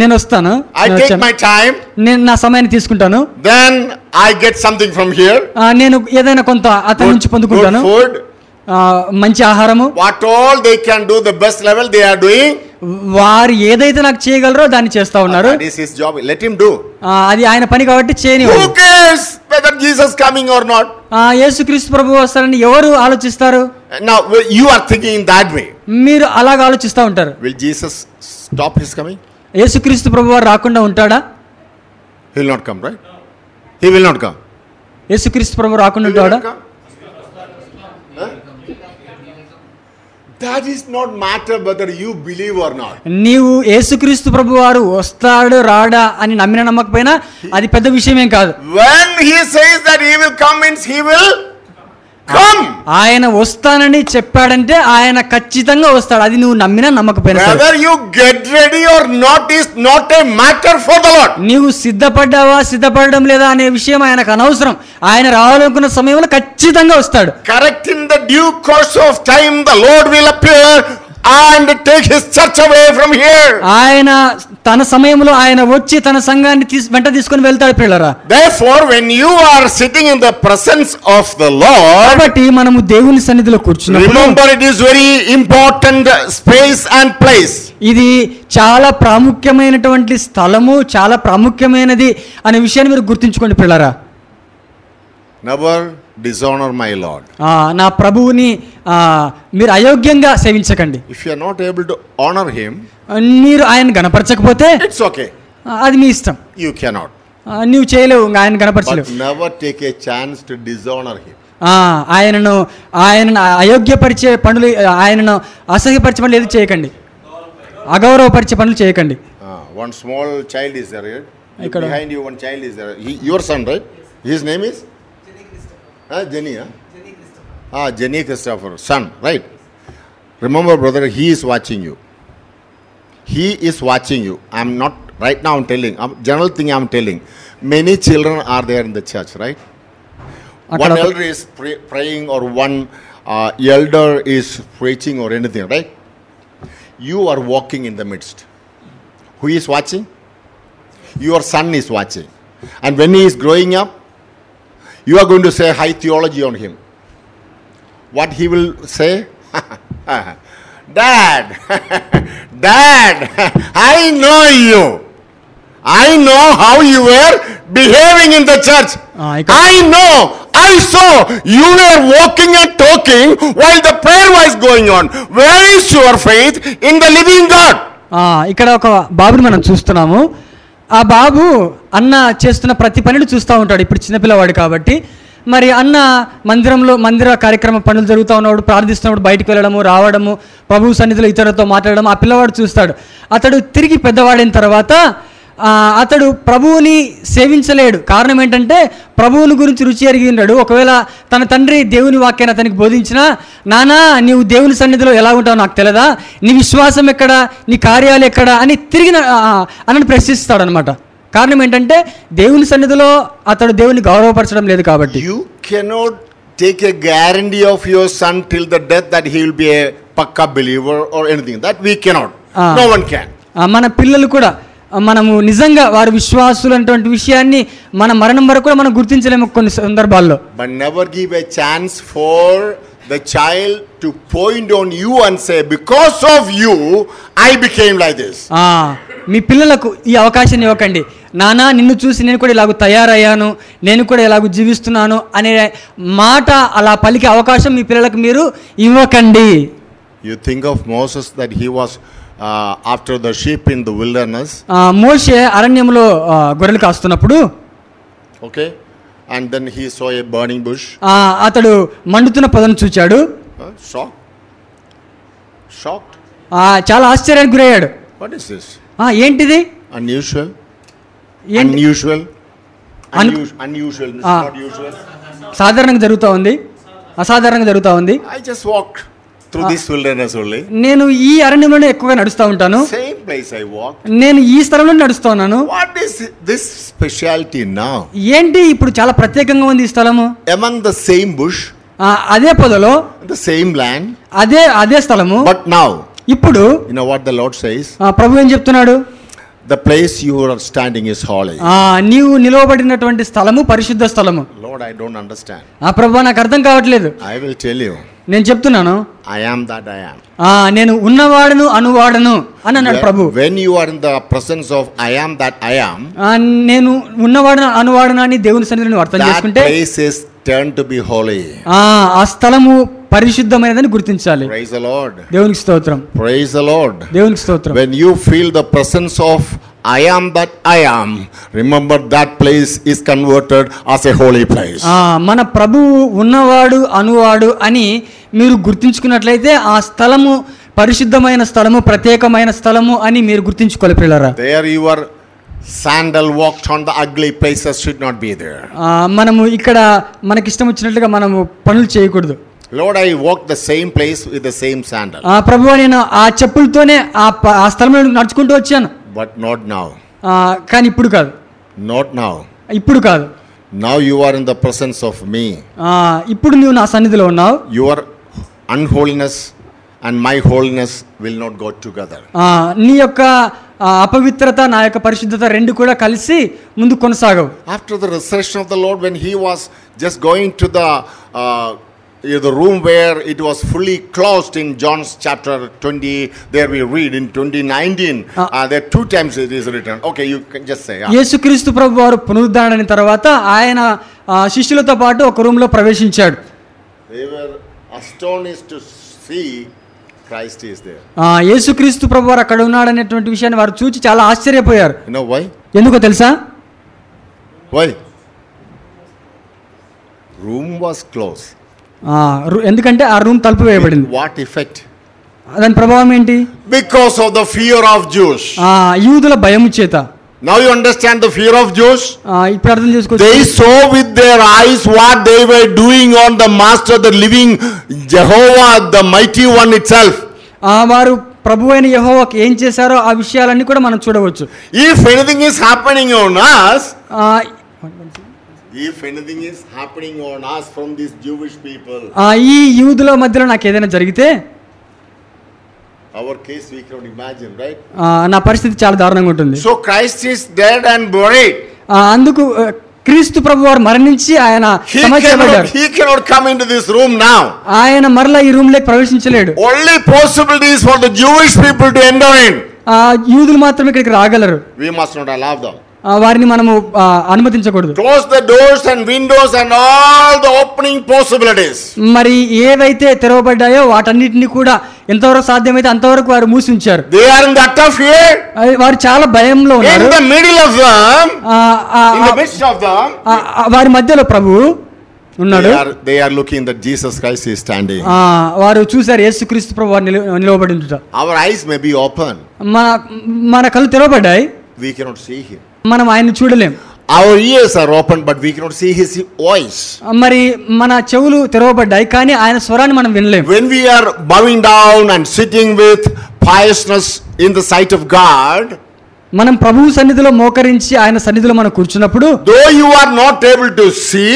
నేను వస్తాను, I take my time, నేను నా సమయాన్ని తీసుకుంటాను. then I get something from here. నేను ఏదైనా కొంత అతని నుంచి పొందుకుంటాను. Food, మంచి ఆహారము. what all they can do, the best level they are doing. వారు ఏదైతే నాకు చేయగలరో దాన్ని చేస్తా ఉన్నారు. That is his job, let him do. అది ఆయన పని కాబట్టి చేయని. Who cares whether Jesus coming or not? యేసుక్రీస్తు ప్రభువు వస్తారని ఎవరు ఆలోచిస్తారు? Now you are thinking in that way. మీరు అలాగ ఆలోచిస్తూ ఉంటారు. Will Jesus stop his coming? యేసుక్రీస్తు ప్రభువు రాకుండా ఉంటాడా? He will not come, right? He will not come. యేసుక్రీస్తు ప్రభువు రాకుండా ఉంటాడా? That is not matter whether you believe or not. నీవు యేసుక్రీస్తు ప్రభువారు వస్తాడు రాడా అని నమ్మిన నమ్మకపోయినా అది పెద్ద విషయం ఏం కాదు. When he says that he will come, means he will come. ఆయన వస్తానని చెప్పాడంటే ఆయన ఖచ్చితంగా వస్తాడు, అది నువ్వు నమ్మినా నమ్మకపోయినా. Whether you get ready or not is not a matter for the Lord. నీవు సిద్ధపడ్డావా సిద్ధపడడం లేదా అనే విషయం ఆయనకు అనవసరం. ఆయన రావాలనుకున్న సమయంలో ఖచ్చితంగా వస్తాడు. Correct, in the due course of time the Lord will appear and take his church away from here. ఆయన తన సమయంలో ఆయన వచ్చి తన సంఘాన్ని వెంట తీసుకొని వెళ్తాడు పిల్లరా. Therefore when you are sitting in the presence of the Lord, కాబట్టి మనము దేవుని సన్నిధిలో కూర్చున్నప్పుడు remember it is very important space and place. ఇది చాలా ప్రాముఖ్యమైనటువంటి స్థలము, చాలా ప్రాముఖ్యమైనది అనే విషయాన్ని మీరు గుర్తుంచుకోండి పిల్లరా. Never dishonor my Lord. నా ప్రభువుని మీరు అయోగ్యంగా సేవించకండి. If you are not able to honor him, మీరు ఆయన గణపరచకపోతే it's okay. అది మీ ఇష్టం, You cannot. నువ్వు చేయలేవు, ఆయన కనపరచలేవు. But never take a chance to dishonor him. ఆయనను అయోగ్యపరిచే పనులు, ఆయనను అసహ్యపరిచే పనులు ఏది చేయకండి, అగౌరవపరిచే పనులు చేయకండి. One small child is there, right? Ikkada. Behind you one child is there. Your son, right? His name is? Jenny, Jenny Christopher, son, right? Remember, brother, he is watching you. He is watching you. I'm not, right now I'm telling, general thing I'm telling. Many children are there in the church, right? One elder is praying, or one elder is preaching or anything, right? You are walking in the midst. Who is watching? Your son is watching. And when he is growing up, you are going to say high theology on him. What he will say? Dad, Dad, I know you. I know how you were behaving in the church. I know. I saw you were walking and talking while the prayer was going on. Where is your faith in the living God? ఇక్కడ ఒక బాబుని మనం చూస్తున్నాము. ఆ బాబు అన్న చేస్తున్న ప్రతి పనిని చూస్తూ ఉంటాడు. ఇప్పుడు చిన్నపిల్లవాడు కాబట్టి మరి అన్న మందిర కార్యక్రమ పనులు జరుగుతూ ఉన్నప్పుడు, ప్రార్థిస్తున్నప్పుడు బయటకు వెళ్ళడము, రావడము, ప్రభు సన్నిధిలో ఇతరులతో మాట్లాడడం ఆ పిల్లవాడు చూస్తాడు. అతడు తిరిగి పెద్దవాడిన తర్వాత అతడు ప్రభువుని సేవించలేడు. కారణం ఏంటంటే ప్రభువుని గురించి రుచి ఎరిగి ఉన్నాడు. ఒకవేళ తన తండ్రి దేవుని వాక్యాన్ని అతనికి బోధించినా, నానా నీవు దేవుని సన్నిధిలో ఎలా ఉంటావు నాకు తెలియదా, నీ విశ్వాసం ఎక్కడ, నీ కార్యాలు ఎక్కడ అని తిరిగి అన్నను ప్రశ్నిస్తాడు అనమాట. కారణం ఏంటంటే దేవుని సన్నిధిలో అతడు దేవుని గౌరవపరచడం లేదు కాబట్టి. You cannot take a guarantee of your son till the death that he will be a pakka believer or anything. That we cannot. No one can. మన పిల్లలు కూడా మనము నిజంగా వారి విశ్వాసులు అనేటువంటి విషయాన్ని మన మరణం వరకు కూడా మనం గుర్తించలేము కొన్ని సందర్భాల్లో. But never give a chance for the child to point on you and say, because of you I became like this. మీ పిల్లలకు ఈ అవకాశాన్ని ఇవ్వకండి. నానా నిన్ను చూసి నేను కూడా ఇలాగ తయారయ్యాను, నేను కూడా ఇలాగ జీవిస్తున్నాను అనే మాట అలా పలికే అవకాశం మీ పిల్లలకు మీరు ఇవ్వకండి. You think of Moses, that he was after the sheep in the wilderness. మోషే అరణ్యంలో గొర్రెలు కాస్తున్నప్పుడు, okay, and then he saw a burning bush. అతడు మండుతున్న పొదను చూచాడు. Shocked. చాలా ఆశ్చర్యానికి గురయ్యాడు. What is this? ఏంటిది? Unusual. సాధారణంగా జరుగుతూ ఉంది, అసాధారణంగా జరుగుతూ ఉంది. I just walked through this wilderness only. నేను ఈ అరణ్యంలోనే ఎక్కువగా నడుస్తూ ఉంటాను. Same place I walk. నేను ఈ స్థలంలో నడుస్తూ ఉన్నాను. What is this specialty now? ఏంటి ఇప్పుడు చాలా ప్రత్యేకంగా ఉంది ఈ స్థలము? Among the same bush, అదే పొదలో, the same land, అదే స్థలము. but now, ఇప్పుడు you know what the Lord says? ప్రభు ఏం చెప్తున్నాడు? The place you are standing is holy. నీవు నిలవబడినటువంటి స్థలము పరిశుద్ధ స్థలము. Lord, I don't understand. ప్రభు నాకు అర్థం కావట్లేదు. I will tell you. నేను చెప్తున్నాను, I am that I am. నేను ఉన్నవాడను అనువాడను అని అన్నాడు ప్రభు. When you are in the presence of I am that I am, నేను ఉన్నవాడను అనువాడను అని దేవుని సన్నిధిలో అర్థం చేసుకుంటే, that place is turned to be holy. ఆ స్థలము పరిశుద్ధమైనదని గుర్తించాలి. Praise the Lord. దేవునికి స్తోత్రం. Praise the Lord. దేవునికి స్తోత్రం. When you feel the presence of I am that I am, remember that place is converted as a holy place. మన ప్రభువు ఉన్నవాడు అనువాడు అని మీరు గుర్తించుకున్నట్లయితే ఆ స్థలము పరిశుద్ధమైన స్థలము, ప్రత్యేకమైన స్థలము అని మీరు గుర్తించుకోవాలి ప్రియులారా. There your sandal walked on the ugly places should not be there. మనము ఇక్కడ మనకిష్టం వచ్చినట్లుగా మనము పనులు చేయకూడదు. Lord, I walked the same place with the same sandal. ప్రభువా నేను ఆ చెప్పులతోనే ఆ స్థలంలో నడుచుకుంటూ వచ్చాను. But not now. కానీ ఇప్పుడు కాదు. Not now. ఇప్పుడు కాదు. Now you are in the presence of me. ఇప్పుడు నువ్వు నా సన్నిధిలో ఉన్నావు. Your unholiness and my holiness will not go together. నీ యొక్క అపవిత్రత నా యొక్క పరిశుద్ధత రెండు కూడా కలిసి ముందు కొనసాగవు. After the resurrection of the Lord, when he was just going to the room where it was fully closed in John's chapter 20, there we read in 20:19, there two times it is written. Okay, you can just say. యేసుక్రీస్తు ప్రభువు వారు పునరుద్ధరణ తర్వాత ఆయన శిష్యులతో పాటు ఒక room లో ప్రవేశించాడు. They were astonished to see Christ is there. యేసుక్రీస్తు ప్రభువారు అక్కడ ఉన్నాడనేటువంటి విషయాన్ని వారు చూచి చాలా ఆశ్చర్యపోయారు. You know why? ఎందుకో తెలుసా? Why? Room was closed. ఎందుకంటే ఆ రూమ్ తలుపు వేయబడింది. What effect? దాని ప్రభావం ఏంటి? Because of the fear of Jews. యూదుల భయము చేత. Now you understand the fear of Jews? ఇప్పుడు అర్థం చేసుకోవచ్చు. They saw with their eyes what they were doing on the Master, the living Jehovah, the mighty one itself. వారు ప్రభు అయిన యెహోవాకి ఏం చేశారో ఆ విషయాలన్నీ కూడా మనం చూడవచ్చు. If anything is happening on us, if anything is happening on us from these Jewish people, ఈ యూదుల మధ్యలో నాకు ఏదైనా జరిగితే, our case we cannot imagine, right? నా పరిస్థితి చాలా దారుణంగా ఉంటుంది. So Christ is dead and buried. అందుకు క్రీస్తు ప్రభువారు మరణించి ఆయన సమాధించబడ్డారు. He cannot come into this room now. ఆయన మరలా ఈ రూమ్ లోకి ప్రవేశించలేడు. Only possibility is for the Jewish people to enter in. యూదులు మాత్రమే ఇక్కడికి రాగలరు. We must not allow them. వారిని మనము అనుమతించకూడదు. Close the doors and windows and all the opening possibilities. మరి ఏవైతే తెరవబడ్డాయో వాటన్నిటిని కూడా ఎంతవరకు సాధ్యమైతే అంతవరకు వారు మూసి ఉంచారు. They are in the utter fear. వారు చాలా భయంలో ఉన్నారు. In the middle of them, in the midst of them, వారి మధ్యలో ప్రభువు ఉన్నాడు. They are looking that Jesus Christ is standing. వారు చూశారు యేసుక్రీస్తు ప్రభువు నిలవబడి ఉండుట. Our eyes may be open. మన కళ్ళు తెరవబడ్డాయి. We cannot see him. మనం ఆయన్ని చూడలేం. Our ears are open but we cannot see his voice. మరి మన చెవులు తెరవబడ్డాయి కానీ ఆయన స్వరాన్ని మనం వినలేం. When we are bowing down and sitting with piousness in the sight of God, మనం ప్రభువు సన్నిధిలో మోకరించి ఆయన సన్నిధిలో మనం కూర్చున్నప్పుడు, though you are not able to see,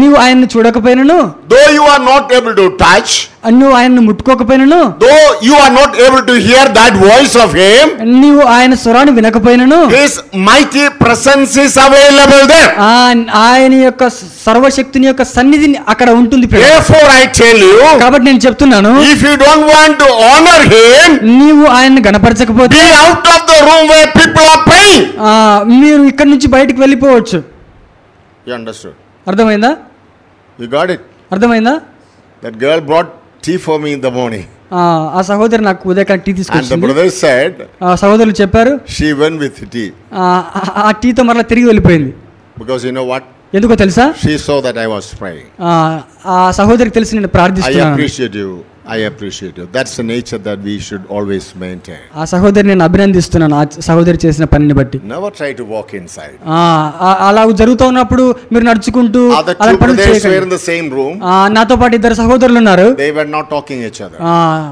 నీవు ఆయన్ని చూడకపోయినను, though you are not able to touch, నువ్వు ఆయన్ని ముట్టుకోకపోయినను, though you are not able to hear that voice of him, నీవు ఆయన స్వరాన్ని వినకపోయినను, his mighty presence is available there. ఆయన యొక్క సర్వశక్తిని యొక్క సన్నిధి అక్కడ ఉంటుంది. Therefore I tell you, కాబట్టి నేను చెప్తున్నాను, if you don't want to honor him, నీవు ఆయన్ని గణపరచకపోతే be out of the room where people are praying. మీరు ఇక్కడ నుంచి బయటికి వెళ్ళిపోవచ్చు. You understood? అర్థమైందా? You got it? అర్థమైందా? That girl brought tea for me in the morning. ఆ సహోదరి నాకు ఉదయం టీ తీసుకొచ్చింది. And the brother said, సహోదరులు చెప్పారు, she went with tea. ఆ టీతో మరలా తిరిగి వెళ్ళిపోయింది. Because you know what? ఎందుకో తెలుసా? She saw that I was praying. ఆ సహోదరికి తెలిసి నేను ప్రార్థిస్తున్నాను. I appreciate you. I appreciate you. That's the nature that we should always maintain. ఆ సహోదరి నేను అభినందిస్తున్నాను ఆ సహోదరి చేసిన పనిని బట్టి. Never try to walk inside. అలా జరుగుతూ ఉన్నప్పుడు మీరు నడుచుకుంటూ అలా పనులు చేయకండి. In the same room. నాతో పాటు ఇద్దరు సహోదరులు ఉన్నారు. They were not talking each other.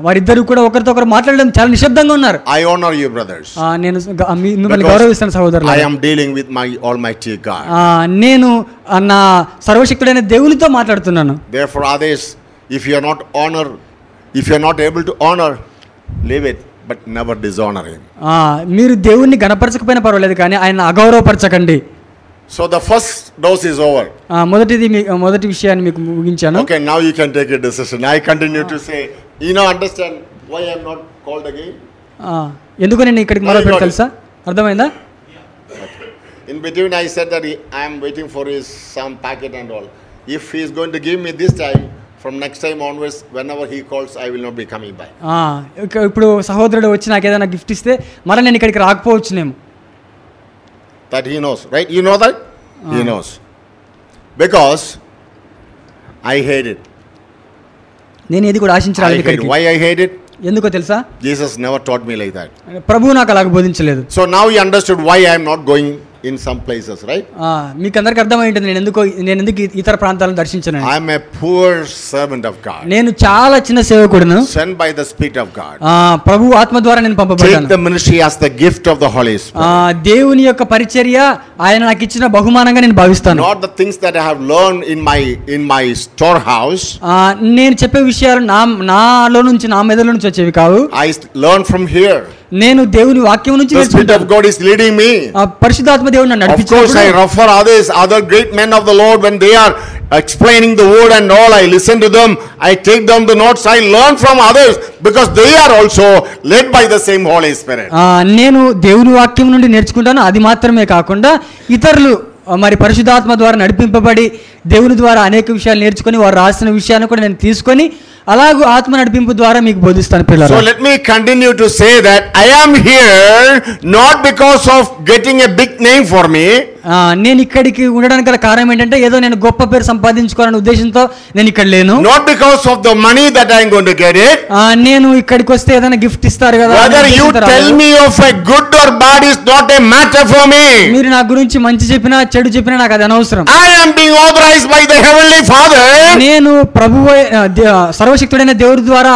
వారిద్దరు కూడా ఒకరితో ఒకరు మాట్లాడడం చాలా నిశ్శబ్దంగా ఉన్నారు. I honor you brothers. నేను మిమ్మల్ని గౌరవిస్తాను సహోదరులు. I am dealing with my almighty God. నేను నా సర్వశక్తుడైన దేవునితో మాట్లాడుతున్నాను. Therefore others, if you are not able to honor, leave it, but never dishonor him. మీరు దేవుణ్ణి గణపరచకపోయినా పర్వాలేదు కానీ ఆయన అగౌరవపరచకండి. So the first dose is over. మొదటి విషయాన్ని మీకు ముగించాను. Okay, now you can take a decision. I continue to say, understand why I am not called again? ఎందుకు నేను ఇక్కడికి మొదలు తెలుసా? అర్థమైందా? In between I said that I am waiting for his some packet and all. If he is going to give me this time, from next time onwards, whenever he calls, I will not be coming by. ఇప్పుడు సహోదరుడు వచ్చి నాకు ఏదైనా gift ఇస్తే మళ్ళీ నేను ఇక్కడికి రాకపోవచ్చునేమో. That he knows, right? You know that? He knows. Because I hate it. నేను ఏది కూడా ఆశించరాలేదు ఇక్కడికి. Why I hate it? ఎందుకో తెలుసా? Jesus never taught me like that. ప్రభువు నాకు అలాగ బోధించలేదు. So now you understood why I am not going in some places, right? మీకు అందరికి అర్థమై ఉంటుంది నేను ఎందుకు ఇతర ప్రాంతాలను దర్శించను. I am a poor servant of God. నేను చాలా చిన్న సేవకుడును. Sent by the Spirit of God. ప్రభువు ఆత్మ ద్వారా నేను పంపబడ్డాను. Take the ministry as the gift of the Holy Spirit. దేవుని యొక్క పరిచర్య ఆయన నాకు ఇచ్చిన బహుమానంగా నేను భావిస్తాను. Not the things that I have learned in my storehouse. నేను చెప్పే విషయాలు నాలో నుంచి నా మెదడు నుంచి వచ్చేవి కావు. I learn from here. నేను దేవుని వాక్యం నుంచి The Spirit of God is leading me. పరిశుద్ధాత్మ దేవుడు నన్ను నడిపించాడు. Of course I refer other great men of the Lord when they are explaining the word and all. I listen to them. I take them the notes. I learn from others because they are also led by the same Holy Spirit. నేను దేవుని వాక్యం నుండి నేర్చుకుంటాను. అది మాత్రమే కాకుండా ఇతరులు మరి పరిశుద్ధాత్మ ద్వారా నడిపింపబడి దేవుని ద్వారా అనేక విషయాలు నేర్చుకొని వారు రాసిన విషయాన్ని కూడా నేను తీసుకొని అలాగూ ఆత్మ నడిపింపు ద్వారా మీకు బోధిస్తాను So పిల్లలు. let me continue to say that I am here not because of getting a big name for me. నేను ఇక్కడికి ఉండడానికి గల కారణం ఏంటంటే ఏదో నేను గొప్ప పేరు సంపాదించుకోవాలనే ఉద్దేశంతో నేను ఇక్కడ లేను. Not because of the money that I am going to get it. నేను ఇక్కడికి వస్తే ఏదైనా గిఫ్ట్ ఇస్తారు కదా. Whether you tell me of a good or bad is not a matter for me. మీరు నా గురించి మంచి చెప్పినా చెడు చెప్పినా నాకు అది అనవసరం. I am being authorized by the Heavenly Father. నేను ప్రభువు సర్వశక్తుడైన దేవుడి ద్వారా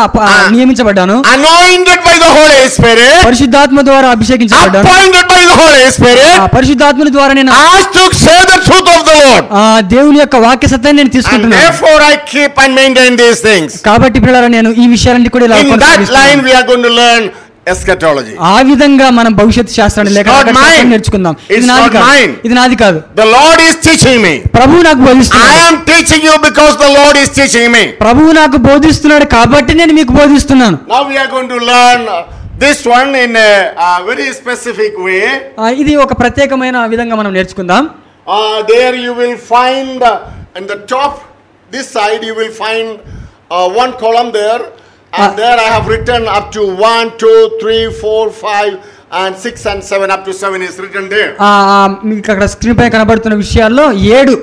నియమించబడ్డాను. Anointed by the Holy Spirit. పరిశుద్ధాత్మ ద్వారా అభిషేకించబడ్డాను. Appointed by the Holy Spirit. పరిశుద్ధాత్మ ద్వారా నేను asked to say the truth of the Lord. దేవుని యొక్క వాక్య సత్యాన్ని నేను And తీసుకుంటున్నాను. therefore I keep and maintain these things. కాబట్టి పిల్లలు నేను ఈ విషయాలన్నీ కూడా ఇలా In that line కొనసాగిస్తున్నాను. we are going to learn eschatology. ఆ విధంగా మనం భవిష్యత్తు శాస్త్రాన్ని లేక It's not mine. నేర్చుకుందాం. It's ఇది నాది not కాదు. mine. ఇది నాది కాదు. The Lord is teaching me. ప్రభువు నాకు I బోధిస్తున్నాడు. am teaching you because the Lord is teaching me. ప్రభువు నాకు బోధిస్తున్నాడు కాబట్టి నేను మీకు బోధిస్తున్నాను. Now we are going to learn this one in a very specific way. ఇది ఒక ప్రత్యేకమైన విధంగా మనం నేర్చుకుందాం. There you will find in the top, this side you will find one column there, and there I have written up to 1, 2, 3, 4, 5 and 6 and 7, up to 7 is written there. మీకు అక్కడ screen పై కనబడుతున్న విషయాల్లో 7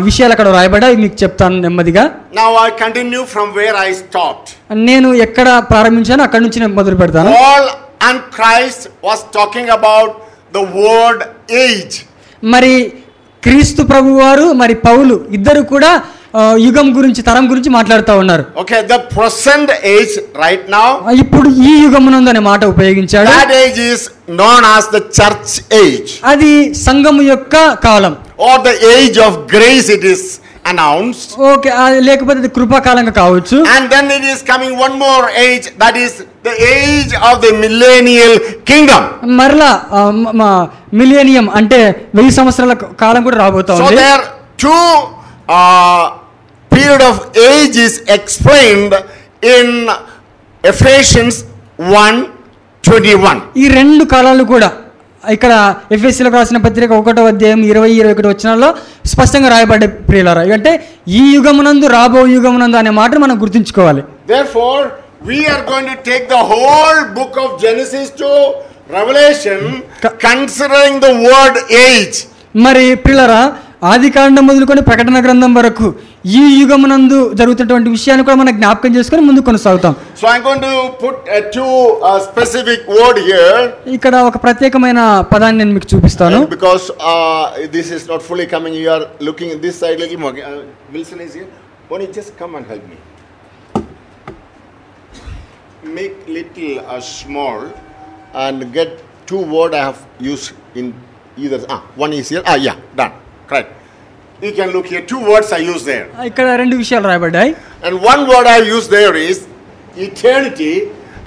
విషయాలు అక్కడ రాయబడ్డాయి. మీకు చెప్తాను నెమ్మదిగా. Now I continue from where I stopped. నేను ఎక్కడ ప్రారంభించానో అక్కడ నుంచి నేను మొదలు పెడతాను. Paul and Christ was talking about the word age. మరి క్రీస్తు ప్రభు వారు మరి పౌలు ఇద్దరు కూడా యుగం గురించి తరం గురించి మాట్లాడుతూ ఉన్నారు. Okay, the present age right now, ఇప్పుడు ఈ యుగమునందు అనే మాట ఉపయోగించాడు. that age is known as the church age, అది సంఘము యొక్క కాలం, or the age of grace it is announced. Okay, లేకపోతే అది కృపాకాలంగా కావచ్చు. And then it is coming one more age, that is the age of the millennial kingdom. మరలా millennium అంటే 1000 సంవత్సరాల కాలం కూడా రాబోతా So ఉంది. there two period of age is explained in Ephesians 1:21. ఈ రెండు కాలాలు కూడా ఇక్కడ ఎఫెసీయులకు రాసిన పత్రిక 1వ అధ్యాయం 20-21 వచనాల్లో స్పష్టంగా రాయబడ్డ ప్రియులారా. అంటే ఈ యుగమునందు రాబో యుగమునందు అనే మాట మనం గుర్తుంచుకోవాలి. Therefore we are going to take the whole book of Genesis to Revelation considering the word age. మరి ప్రియులారా ఆది కాండం మొదలుకొని ప్రకటన గ్రంథం వరకు ఈ యుగమునందు జరుగుతున్నటువంటి విషయాన్ని కూడా మనం జ్ఞాపకం చేసుకొని ముందు కొనసాగుతాం. So I'm going to put two specific word here. ఇక్కడ ఒక ప్రత్యేకమైన పదాన్ని నేను మీకు చూపిస్తాను. Because this is not fully coming. You are looking this side little more. Wilson is here. Why don't you just come and help me? Make little small and get two word I have used in either. One is here. Yeah, done. Correct. You can look here. Two words I use there. ఇక్కడ రెండు విషయాలు రాయబడ్డాయి. And one word I use there is eternity,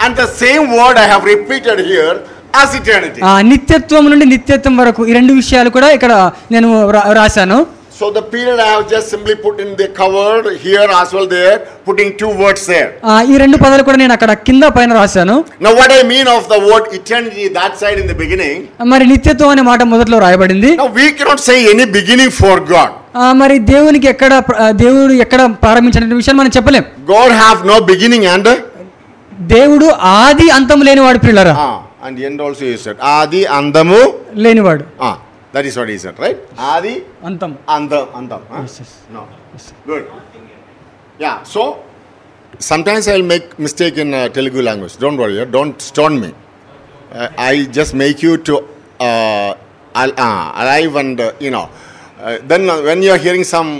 and the same word I have repeated here as eternity. నిత్యత్వం నుండి నిత్యత్వం వరకు ఈ రెండు విషయాలు కూడా ఇక్కడ నేను రాశాను. So the period I have just simply put in the covered here as well there, putting two words there. ఈ రెండు పదాలు కూడా నేను అక్కడ కింద పైన రాశాను. Now what I mean of the word eternity that side in the beginning. మరి నిత్యత్వం అనే మాట మొదట్లో రాయబడింది. Now we cannot say any beginning for God. మరి దేవుడు ఎక్కడ ప్రారంభించిన విషయం మనం చెప్పలేం. God have no beginning and దేవుడు ఆది అంతం లేనివాడు ప్రియులారా. and end also he said ఆది అందము లేనివాడు. That is what he said, right? Adi Antam. Andam. Yes, yes. No. Yes. Good. Yeah. So sometimes I will make mistake in Telugu language. Don't worry. Don't stone me. I just make you to arrive and then when you are hearing some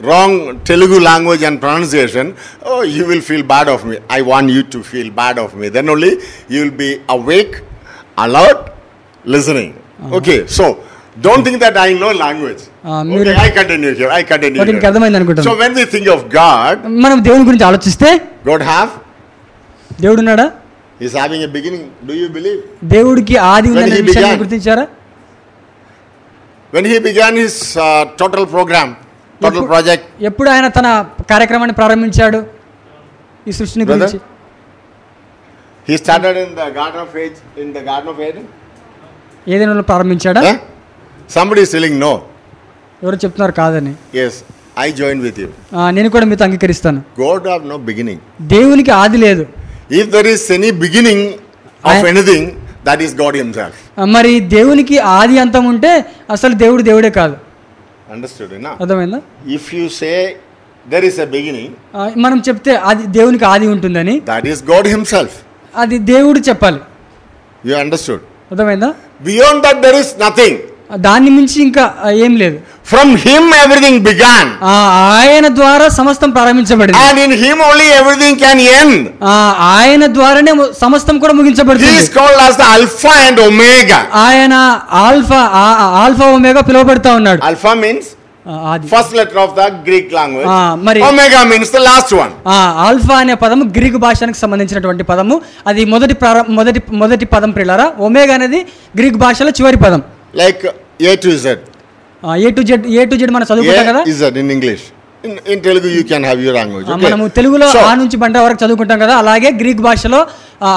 wrong Telugu language and pronunciation, you will feel bad of me. I want you to feel bad of me. Then only you will be awake, alert, listening. Okay, so don't think that I know language. Okay, I continue here. So when we think of God, మనం దేవుని గురించి ఆలోచిస్తే God have? దేవుడు ఉన్నాడా? He is having a beginning. Do you believe? దేవుడికి ఆది ఉందనే విషయాన్ని గుర్తించారా? When he began his total program, total project. ఎప్పుడు ఆయన తన కార్యక్రమాన్ని ప్రారంభించాడు ఈ సృష్టిని గురించి? He started in the Garden of Eden. ఏదైనా ప్రారంభించాడా? Somebody is telling no. ఎవరు చెప్తున్నారు కాదని? Yes. I join with you. నేను కూడా మీతో అంగీకరిస్తాను. God have no beginning. దేవునికి ఆది లేదు. If there is any beginning of anything, that is God himself. మరి దేవునికి ఆది అంతం ఉంటే అసలు దేవుడే కాదు. Understood, na? అర్థమైందా? If you say there is a beginning, మనం చెప్తే అది దేవునికి ఆది ఉంటుందని, that is God himself. అది దేవుడు చెప్పాలి. You understood? అర్థమైందా? Beyond that there is nothing. దాన్ని మించి ఇంకా ఏం లేదు. From him everything began. ఆయన ద్వారా సమస్తం ప్రారంభించబడింది. And in him only everything can end. ఆయన ద్వారానే సమస్తం కూడా ముగించబడుతుంది. He is called as the Alpha and Omega. ఆయన ఆల్ఫా ఒమేగా పిలువబడతా ఉన్నాడు. Alpha means first letter of the Greek language. మరి Omega means the last one. Alpha అనే పదము Greek భాషకు సంబంధించినటువంటి పదము. అది మొదటి పదం ప్రియులారా. ఒమేగా అనేది గ్రీకు భాషలో చివరి పదం. Like A to Z. A to Z మనం చదువుకుంటాం కదా. A Z in English. In Telugu you can have your language. Okay. మనము తెలుగులో ఆ నుంచి బండ వరకు చదువుకుంటాం కదా. అలాగే గ్రీక్ భాషలో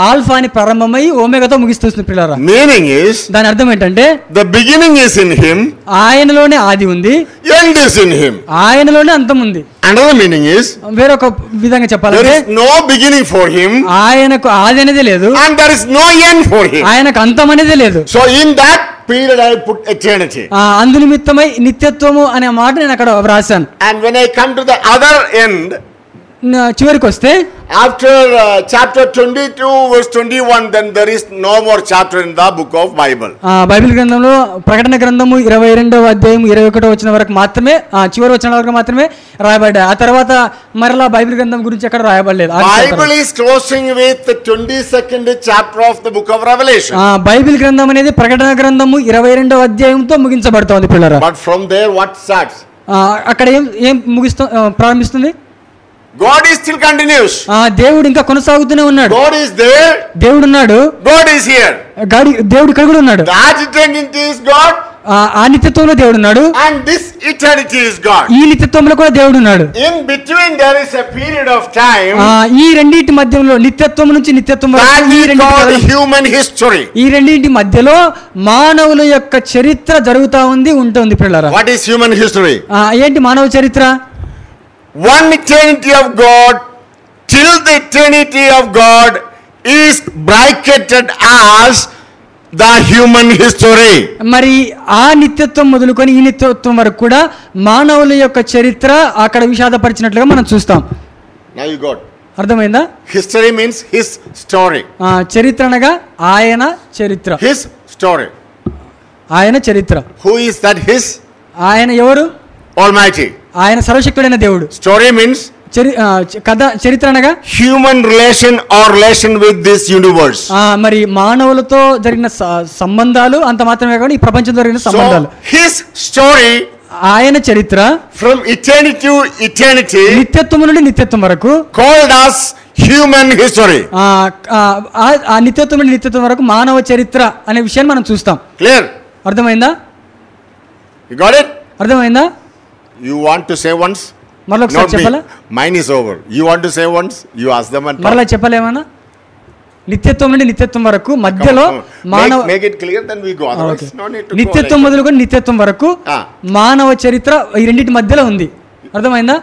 ఆల్ఫా అని ప్రారంభమై ఒమేగాతో ముగిస్తుంది ప్రియులారా. Meaning is, దాని అర్థం ఏంటంటే the beginning is in him. ఆయనలోనే ఆది ఉంది. End is in him. ఆయనలోనే అంతం ఉంది. Another meaning is, వేరొక విధంగా చెప్పాలంటే there is no beginning for him. ఆయనకు ఆది అనేది లేదు. And there is no end for him. ఆయనకు అంతం అనేది లేదు. So in that period I put eternity. అందు నిమిత్తమై నిత్యత్వము అనే మాట నేను అక్కడ వ్రాసాను. And when I come to the other end, చివరికి వస్తే after chapter 22 verse 21, then there is no more chapter in the book of Bible. Bible గ్రంథంలో ప్రకటన గ్రంథము 22వ అధ్యాయం 21వ వచనం వరకు మాత్రమే, చివరి వచనం వరకు మాత్రమే రాయబడ్డాయి. ఆ తర్వాత మరలా బైబిల్ గ్రంథం గురించి అక్కడ రాయబడలేదు. Bible is closing with the 22nd chapter of the book of Revelation. Bible గ్రంథం అనేది ప్రకటన గ్రంథము 22వ అధ్యాయంతో ముగించబడుతోంది పిల్లరా. But from there what starts? అక్కడ ఏం ప్రారంభిస్తుంది? God is still continuous. దేవుడు ఇంకా కొనసాగుతూనే ఉన్నాడు. God is there. దేవుడు ఉన్నాడు. God is here. దేవుడు ఇక్కడ కూడా ఉన్నాడు. That eternity is God. ఆ నిత్యత్వంలో దేవుడు ఉన్నాడు. And this eternity is God. ఈ నిత్యత్వంలో కూడా దేవుడు ఉన్నాడు. In between there is a period of time. ఈ రెండింటి మధ్యలో నిత్యత్వం నుంచి నిత్యత్వం వరకు human history. ఈ రెండింటి మధ్యలో మానవుల యొక్క చరిత్ర జరుగుతా ఉంటుంది పిల్లరా. What is human history? ఏంటి మానవ చరిత్ర? One eternity of God till the eternity of God is bracketed as the human history. మరి ఆ నిత్యత్వం మొదలుకొని ఈ నిత్యత్వం వరకు కూడా మానవుల యొక్క చరిత్ర అక్కడ విషాదపరిచినట్లుగా మనం చూస్తాం. Now you got. అర్థమైందా? History means his story. చరిత్ర అనగా ఆయన చరిత్ర. His story. ఆయన చరిత్ర. Who is that his? ఆయన ఎవరు? Almighty. ఆయన సర్వశక్తుడైన దేవుడు. Story means కథ, చరిత్ర అనగా human relation or relation with this universe. మరి మానవులతో జరిగిన సంబంధాలు అంత మాత్రమే కాకుండా ఈ ప్రపంచంతో జరిగిన సంబంధాలు. His story, ఆయన చరిత్ర from eternity to eternity, నిత్యత్వం నుండి నిత్యత్వం వరకు called as human history. ఆ నిత్యత్వం నుండి నిత్యత్వం వరకు మానవ చరిత్ర అనే విషయాన్ని మనం చూస్తాం. Clear? అర్థమైందా? You got it? అర్థమైందా? You want to say once? మరలా ఒకసారి చెప్పాలా? Mine is over. You want to say once? You ask them and మరలా చెప్పలేమన్నా? నిత్యత్వం నుండి నిత్యత్వం వరకు మధ్యలో మానవ make it clear, then we go. Otherwise no need to. నిత్యత్వం మొదలుకొని నిత్యత్వం వరకు మానవ చరిత్ర ఈ రెండింటి మధ్యలో ఉంది. అర్థమైందా?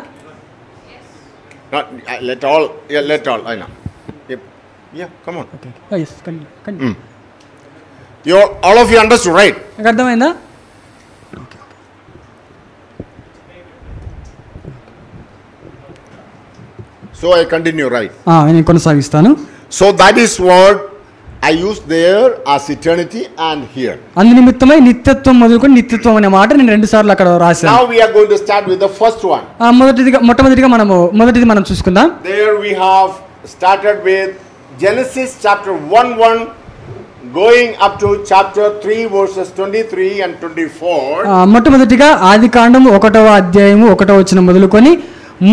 Let all. I know. Yeah, come on. Okay. Yes, continue. You all of you understood, right? అర్థమైందా? So I continue, right? నేను కొనసాగిస్తాను. So that is what I used there as eternity and here. అందు నిమిత్తమై నిత్యత్వం మొదలుకొని నిత్యత్వం అనే మాట నేను 2 సార్లు అక్కడ రాశాను. Now we are going to start with the first one. మొట్టమొదటిది మనం చూసుకుందాం. There we have started with Genesis chapter 1:1 going up to chapter 3 verses 23 and 24. మొట్టమొదటిగా ఆదికాండము 1వ అధ్యాయము 1వ వచనం మొదలుకొని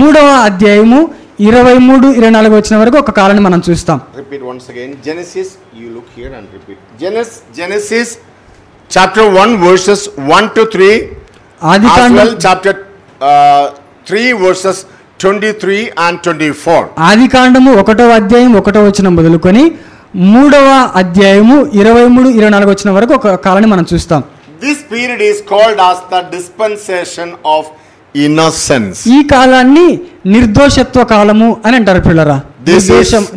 3వ అధ్యాయము 23-24 వచ్చిన వరకు ఒక కాలాన్ని మనం చూస్తాం. Repeat once again. Genesis, you look here and repeat. Genesis chapter 1 verses 1 to 3. As well chapter 3 verses 23 and 24. ఆదికాండము 1వ అధ్యాయం 1వ వచనం మొదలుకొని 3వ అధ్యాయము 23-24 వచ్చిన వరకు ఒక కాలాన్ని మనం చూస్తాం. This period is called as the dispensation of innocence. ఈ కాలాన్ని నిర్దోషత్వ కాలము అని అంటారు పిల్లరా.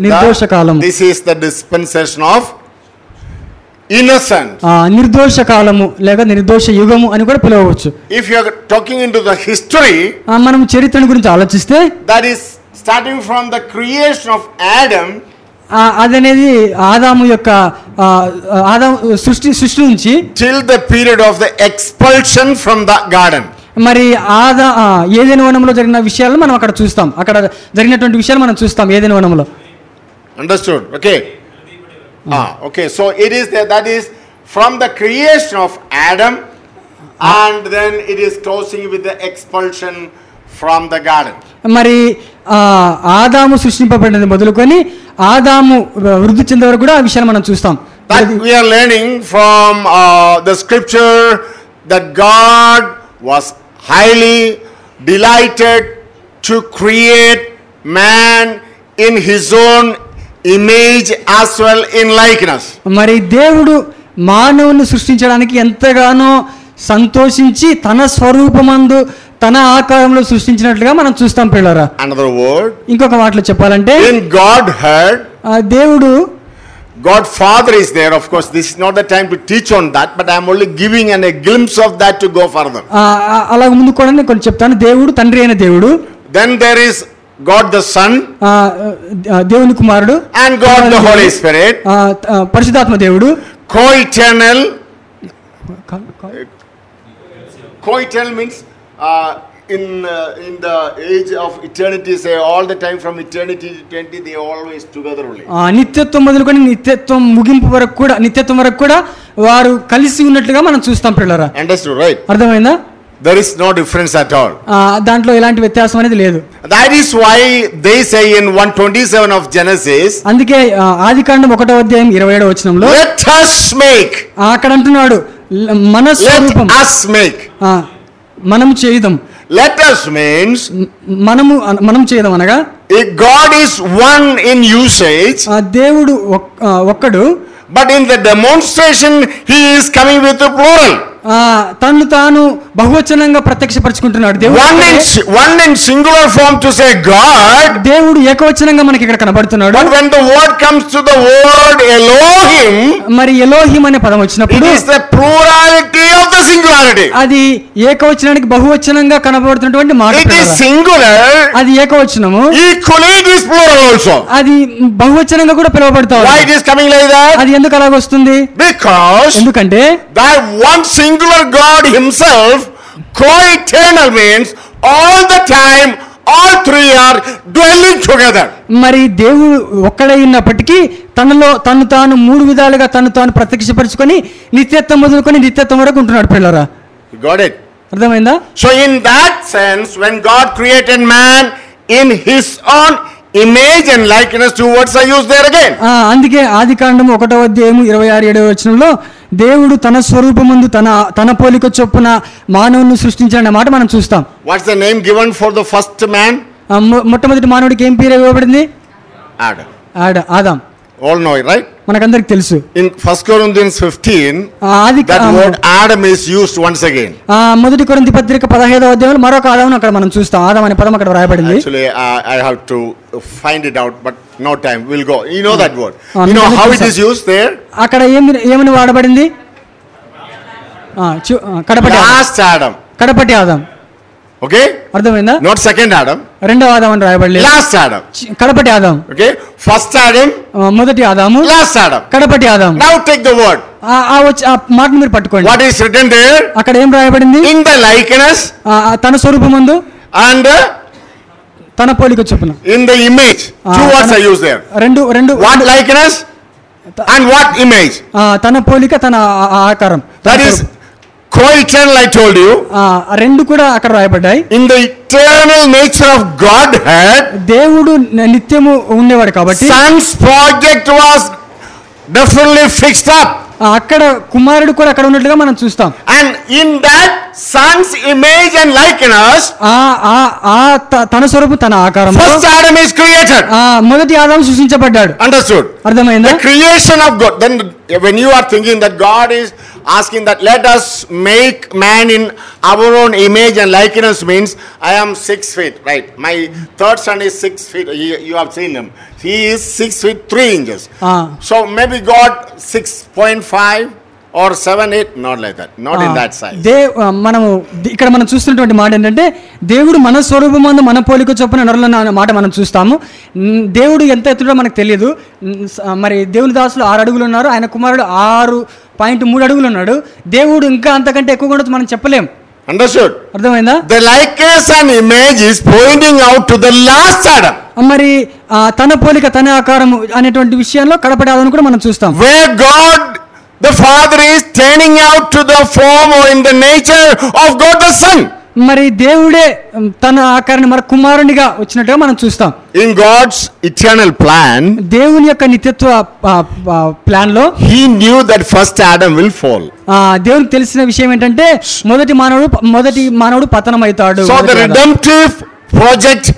నిర్దోష కాలము. This is the dispensation of innocence. నిర్దోష కాలము లేక నిర్దోష యుగము అని కూడా పిలవవచ్చు. If you are talking into the history, మనం చరిత్ర గురించి ఆలోచిస్తే that is starting from the creation of Adam, అదనేది ఆదాము యొక్క సృష్టి నుంచి till the period of the expulsion from the garden. మరి ఏదైనా వనంలో జరిగిన విషయాలు మనం అక్కడ చూస్తాం. అక్కడ జరిగినటువంటి విషయాలు మనం చూస్తాం ఏదైనా వనంలో. Understood? Okay. Okay. So it is that is from the creation of Adam, and then it is closing with the expulsion from the garden. మరి ఆదాము సృష్టింపబడినది మొదలుకొని ఆదాము వృద్ధి చెందే వరకు కూడా ఆ విషయాలు మనం చూస్తాం. That we are learning from the scripture that God was highly delighted to create man in his own image as well in likeness. మరి దేవుడు మానవుని సృష్టించడానికి ఎంతగానో సంతోషించి తన స్వరూపమందు తన ఆకారంలో సృష్టించినట్లుగా మనం చూస్తాం పిల్లరా. Another word, ఇంకొక మాటలో చెప్పాలంటే in Godhead, దేవుడు God Father is there. Of course, this is not the time to teach on that, but I am only giving a glimpse of that to go further. అలాగ ముందు కూడా నేను కొంచెం చెప్తాను. దేవుడు తండ్రి అయిన దేవుడు, then there is God the Son, దేవుని కుమారుడు, and God the Holy Spirit, పరిశుద్ధాత్మ దేవుడు, co-eternal. Co-eternal means in the age of eternity, say all the time from eternity to eternity, they are always together only. నిత్యత్వం మొదలుకొని నిత్యత్వం ముగింపు వరకు కూడా, నిత్యత్వం వరకు కూడా వారు కలిసి ఉన్నట్లుగా మనం చూస్తాం పిల్లరా. Understood, right? అర్థమైందా? There is no difference at all. దాంట్లో ఎలాంటి వ్యత్యాసం అనేది లేదు. That is why they say in 127 of Genesis, అందుకే ఆదికాండం 1వ అధ్యాయం 27వ వచనంలో let us make, అక్కడ అంటున్నాడు మన స్వరూపం, let us make, మనం చేయుదాం. let us means మనం చేద్దాం అనగా God is one in usage, దేవుడు ఒక్కడు, but in the demonstration he is coming with a plural. తను తాను బహువచనంగా ప్రత్యక్షపరచుకుంటున్నాడు. one in singular form to say God, దేవుడు ఏకవచనంగా మనకి ఇక్కడ కనబడుతున్నాడు. but when the word comes to the word Elohim, మరి ఎలోహిం అనే పదం వచ్చినప్పుడు it is the plurality of the singularity. అది ఏకవచనానికి బహువచనంగా కనబడుతున్నటువంటి మాట. It is singular, అది ఏకవచనము, equally it is plural also. అది బహువచనంగా కూడా పిలువబడతాడు. Why it is coming like that? అది ఎందుకు అలాగ వస్తుంది? Because ఎందుకంటే that one singular God himself, co-eternal means all the time all three are dwelling together. మరి దేవుడు ఒక్కడే ఉన్నప్పటికీ తనలో తను తాను మూడు విధాలుగా తను తాను ప్రత్యక్షపరచుకొని నిత్యత్వం మొదలుకొని నిత్యత్వం వరకు ఉంటున్నాడు పిల్లరా. You got it? అర్థమైందా? So in that sense, when God created man in his own image and likeness, two words are used there again. అందుకే ఆదికాండం 1వ అధ్యాయం 26-27 వచనంలో దేవుడు తన స్వరూపమందు తన పోలిక చొప్పున మానవుని సృష్టించిన మాట మనం చూస్తాం. What's the name given for the first man? మొట్టమొదటి మానవుడికి ఏం పేరు ఇవ్వబడింది? Adam. All know it, right? మనకందరికి తెలుసు. In 1 Corinthians 15, that word Adam is used once again. మొదటి కొరింథీ పత్రిక 15వ అధ్యాయంలో మరొక ఆదామును అక్కడ మనం చూస్తాం. ఆదాం అనే పదం అక్కడ రాయబడింది. Actually, I have to find it out, but no time. We'll go. You know that word. You know how it is used there? అక్కడ ఏమని వాడబడింది? Last Adam. కడపటి ఆదాం. Okay? అర్థమైందా? Not second Adam. రెండవ ఆదాం అని రాయబడలేదు. Last Adam. కడపటి Adam. Okay? First Adam. మొదటి ఆదాము. Last Adam. కడపటి Adam. Now take the word. ఆ మాటను మీరు పట్టుకోండి. What is written there? అక్కడ ఏం రాయబడింది? In the likeness. తన స్వరూపమందు and తన పోలిక చొప్పున. In the image. Two words are used there. రెండు what likeness and what image? తన పోలిక తన ఆకారం. That is co-eternal, I told you. రెండు కూడా అక్కడ రాయబడ్డాయి. In the eternal nature of Godhead, దేవుడు నిత్యము ఉండేవాడు కాబట్టి son's project was definitely fixed up. అక్కడ కుమారుడు కూడా అక్కడ ఉన్నట్లుగా మనం చూస్తాం. And in that son's image and likeness, తన స్వరూపం తన ఆకారం, first Adam is created. మొదటి ఆదాము సృష్టించబడ్డాడు. Understood? అర్థమైందా? The creation of God. Then when you are thinking that God is asking that let us make man in our own image and likeness means I am 6 feet, right? My third son is 6 feet. You have seen him. He is 6 feet 3 inches. So maybe God 6.5 or 7, 8, not like that, not in that size. మనము ఇక్కడ మనం చూస్తున్నటువంటి మాట ఏంటంటే దేవుడు మన స్వరూపమందు మన పోలిక చొప్పున నరులన్న మాట మనం చూస్తాము. దేవుడు ఎంత ఎత్తుడో మనకు తెలియదు. మరి దేవుని దాసులు 6 అడుగులు ఉన్నారు, ఆయన కుమారుడు 6.3 అడుగులు ఉన్నాడు. దేవుడు ఇంకా అంతకంటే ఎక్కువ కూడా మనం చెప్పలేం. Understood? అర్థమైందా? The likeness and image is pointing out to the last Adam. మరి తన పోలిక తన ఆకారము అనేటువంటి విషయంలో కడపటి ఆదామును కూడా మనం చూస్తాం. Where God the Father is turning out to the form or in the nature of God the Son. మరి దేవుడే తన ఆకారాన్ని మన కుమారునిగా వచ్చినట్టుగా మనం చూస్తాం. In God's eternal plan, దేవుని యొక్క నిత్యత్వ ప్లాన్ లో He knew that first Adam will fall. దేవునికి తెలిసిన విషయం ఏంటంటే మొదటి మానవుడు పతనం అవుతాడు. So the redemptive project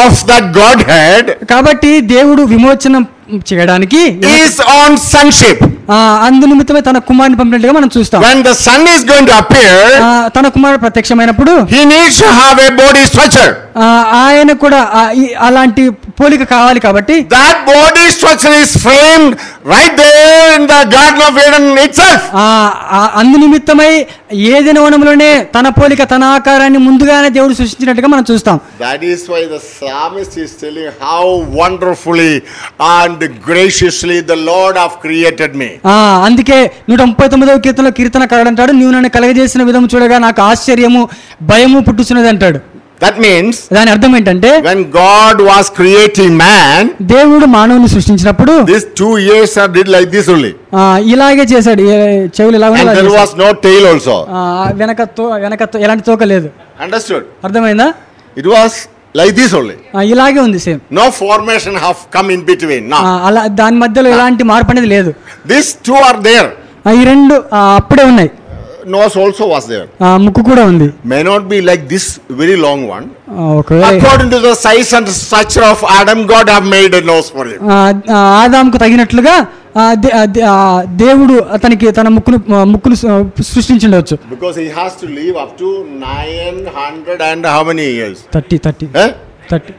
of that Godhead కాబట్టి దేవుడు విమోచనం చేయడానికి is on sonship. అందు నిమిత్తమే తన కుమారుని పంపినట్టుగా మనం చూస్తాం. When the Son is going to appear, తన కుమారుడు ప్రత్యక్షమైనప్పుడు He needs to have a body structure. ఆయన కూడా అలాంటి పోలిక కావాలి. కాబట్టి that body structure is framed right there in the Garden of Eden itself. అందు నిమిత్తమై ఏదైన వనంలోనే తన పోలిక తన ఆకారాన్ని ముందుగానే దేవుడు సృష్టించినట్టుగా మనం చూస్తాం. That is why the psalmist is telling how wonderfully and graciously the Lord have created me. అందుకే 139వ కీర్తనలో కీర్తనకారుడు అంటాడు, నీవు నన్ను కలగజేసిన విధం చూడగా నాకు ఆశ్చర్యము భయము పుట్టుచున్నది అంటాడు. That means దాని అర్థం ఏంటంటే when God was creating man, దేవుడు మానవుని సృష్టించినప్పుడు these 2 ears are did like this only. ఇలాగే చేశాడు, చెవులు ఇలా and there was no tail also. వెనక ఎలాంటి తోక లేదు. Understood? అర్థమైందా? It was like this only. ఇలాగే ఉంది same. No formation have come in between. No. అలా దాని మధ్యలో ఎలాంటి మార్పు అనేది లేదు. These 2 are there. ఈ రెండు అప్పుడే ఉన్నాయి. Nose also was there. ముక్కు కూడా ఉంది. May not be like this very long one. ఒకవేళ according to the size and structure of Adam, God have made a nose for him. ఆదాముకు తగినట్లుగా దేవుడు అతనికి తన ముక్కును సృష్టించుండవచ్చు. Because he has to live up to 900 and how many years? 30 930.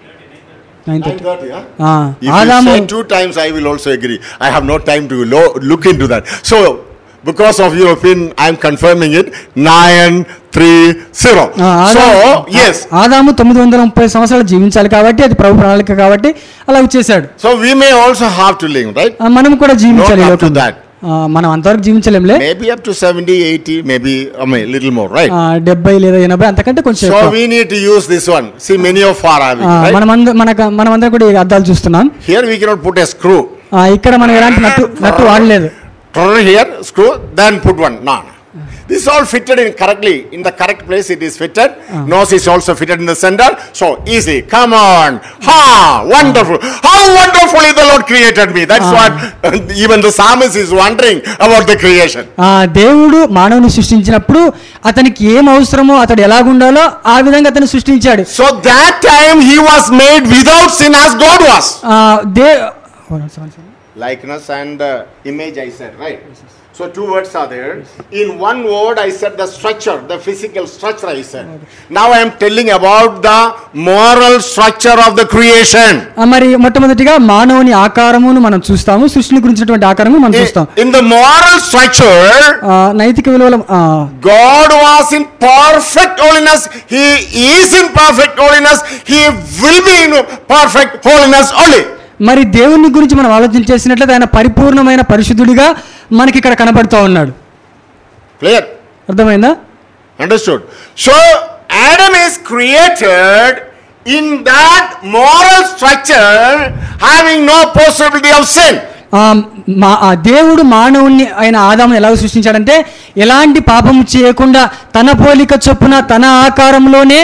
If you say 2 times, I will also agree. I have no time to look into that. So because of your opinion, I am confirming it. 930. So yes, ఆదాము 930 సంవత్సరాలు జీవించాలి కాబట్టి అది ప్రభు ప్రణాళిక కాబట్టి అలా చేశాడు. So we may also have to live, right? మనం కూడా జీవించాలి. Not up to that. మనం అంతవరకు జీవించలేంలే. Maybe up to 70, 80, maybe little more, right? 70 లేదా 80 అంతకంటే కొంచెం. So we need to use this one. See, many of our having, right? మనమందరం కూడా ఈ అద్దాలు చూస్తున్నాం. Here we cannot put a screw. ఇక్కడ మనం ఎలాంటి నట్టు వాడలేదు. Here screw, then put one. No. This is all fitted in correctly. In the correct place it is fitted. Nose is also fitted in the center. So easy. Come on. Wonderful. How wonderfully the Lord created me. That's what even the psalmist is wondering about the creation. దేవుడు మానవుని సృష్టించినప్పుడు అతనికి ఏం అవసరమో అతడు ఎలాగుండాలో ఆ విధంగా అతను సృష్టించాడు. So that time he was made without sin as God was. Likeness and image I said, right? So 2 words are there. In one word I said the structure, the physical structure I said. Now I am telling about the moral structure of the creation. మరి మొట్టమొదటిగా మానవుని ఆకారమును మనం చూస్తాము, సృష్టిని గురించినటువంటి ఆకారము మనం చూస్తాం. In the moral structure, నైతిక విలువల God was in perfect holiness. He is in perfect holiness. He will be in perfect holiness only. మరి దేవుని గురించి మనం ఆలోచన చేసినట్లయితే ఆయన పరిపూర్ణమైన పరిశుద్ధుడిగా మనకి ఇక్కడ కనబడుతూ ఉన్నాడు. Clear? అర్థమైందా? Understood. So Adam is created in that moral structure having no possibility of sin. దేవుడు మానవుణ్ణి ఆయన ఆదామును ఎలా సృష్టించాడంటే ఎలాంటి పాపము చేయకుండా తన పోలిక చొప్పున తన ఆకారంలోనే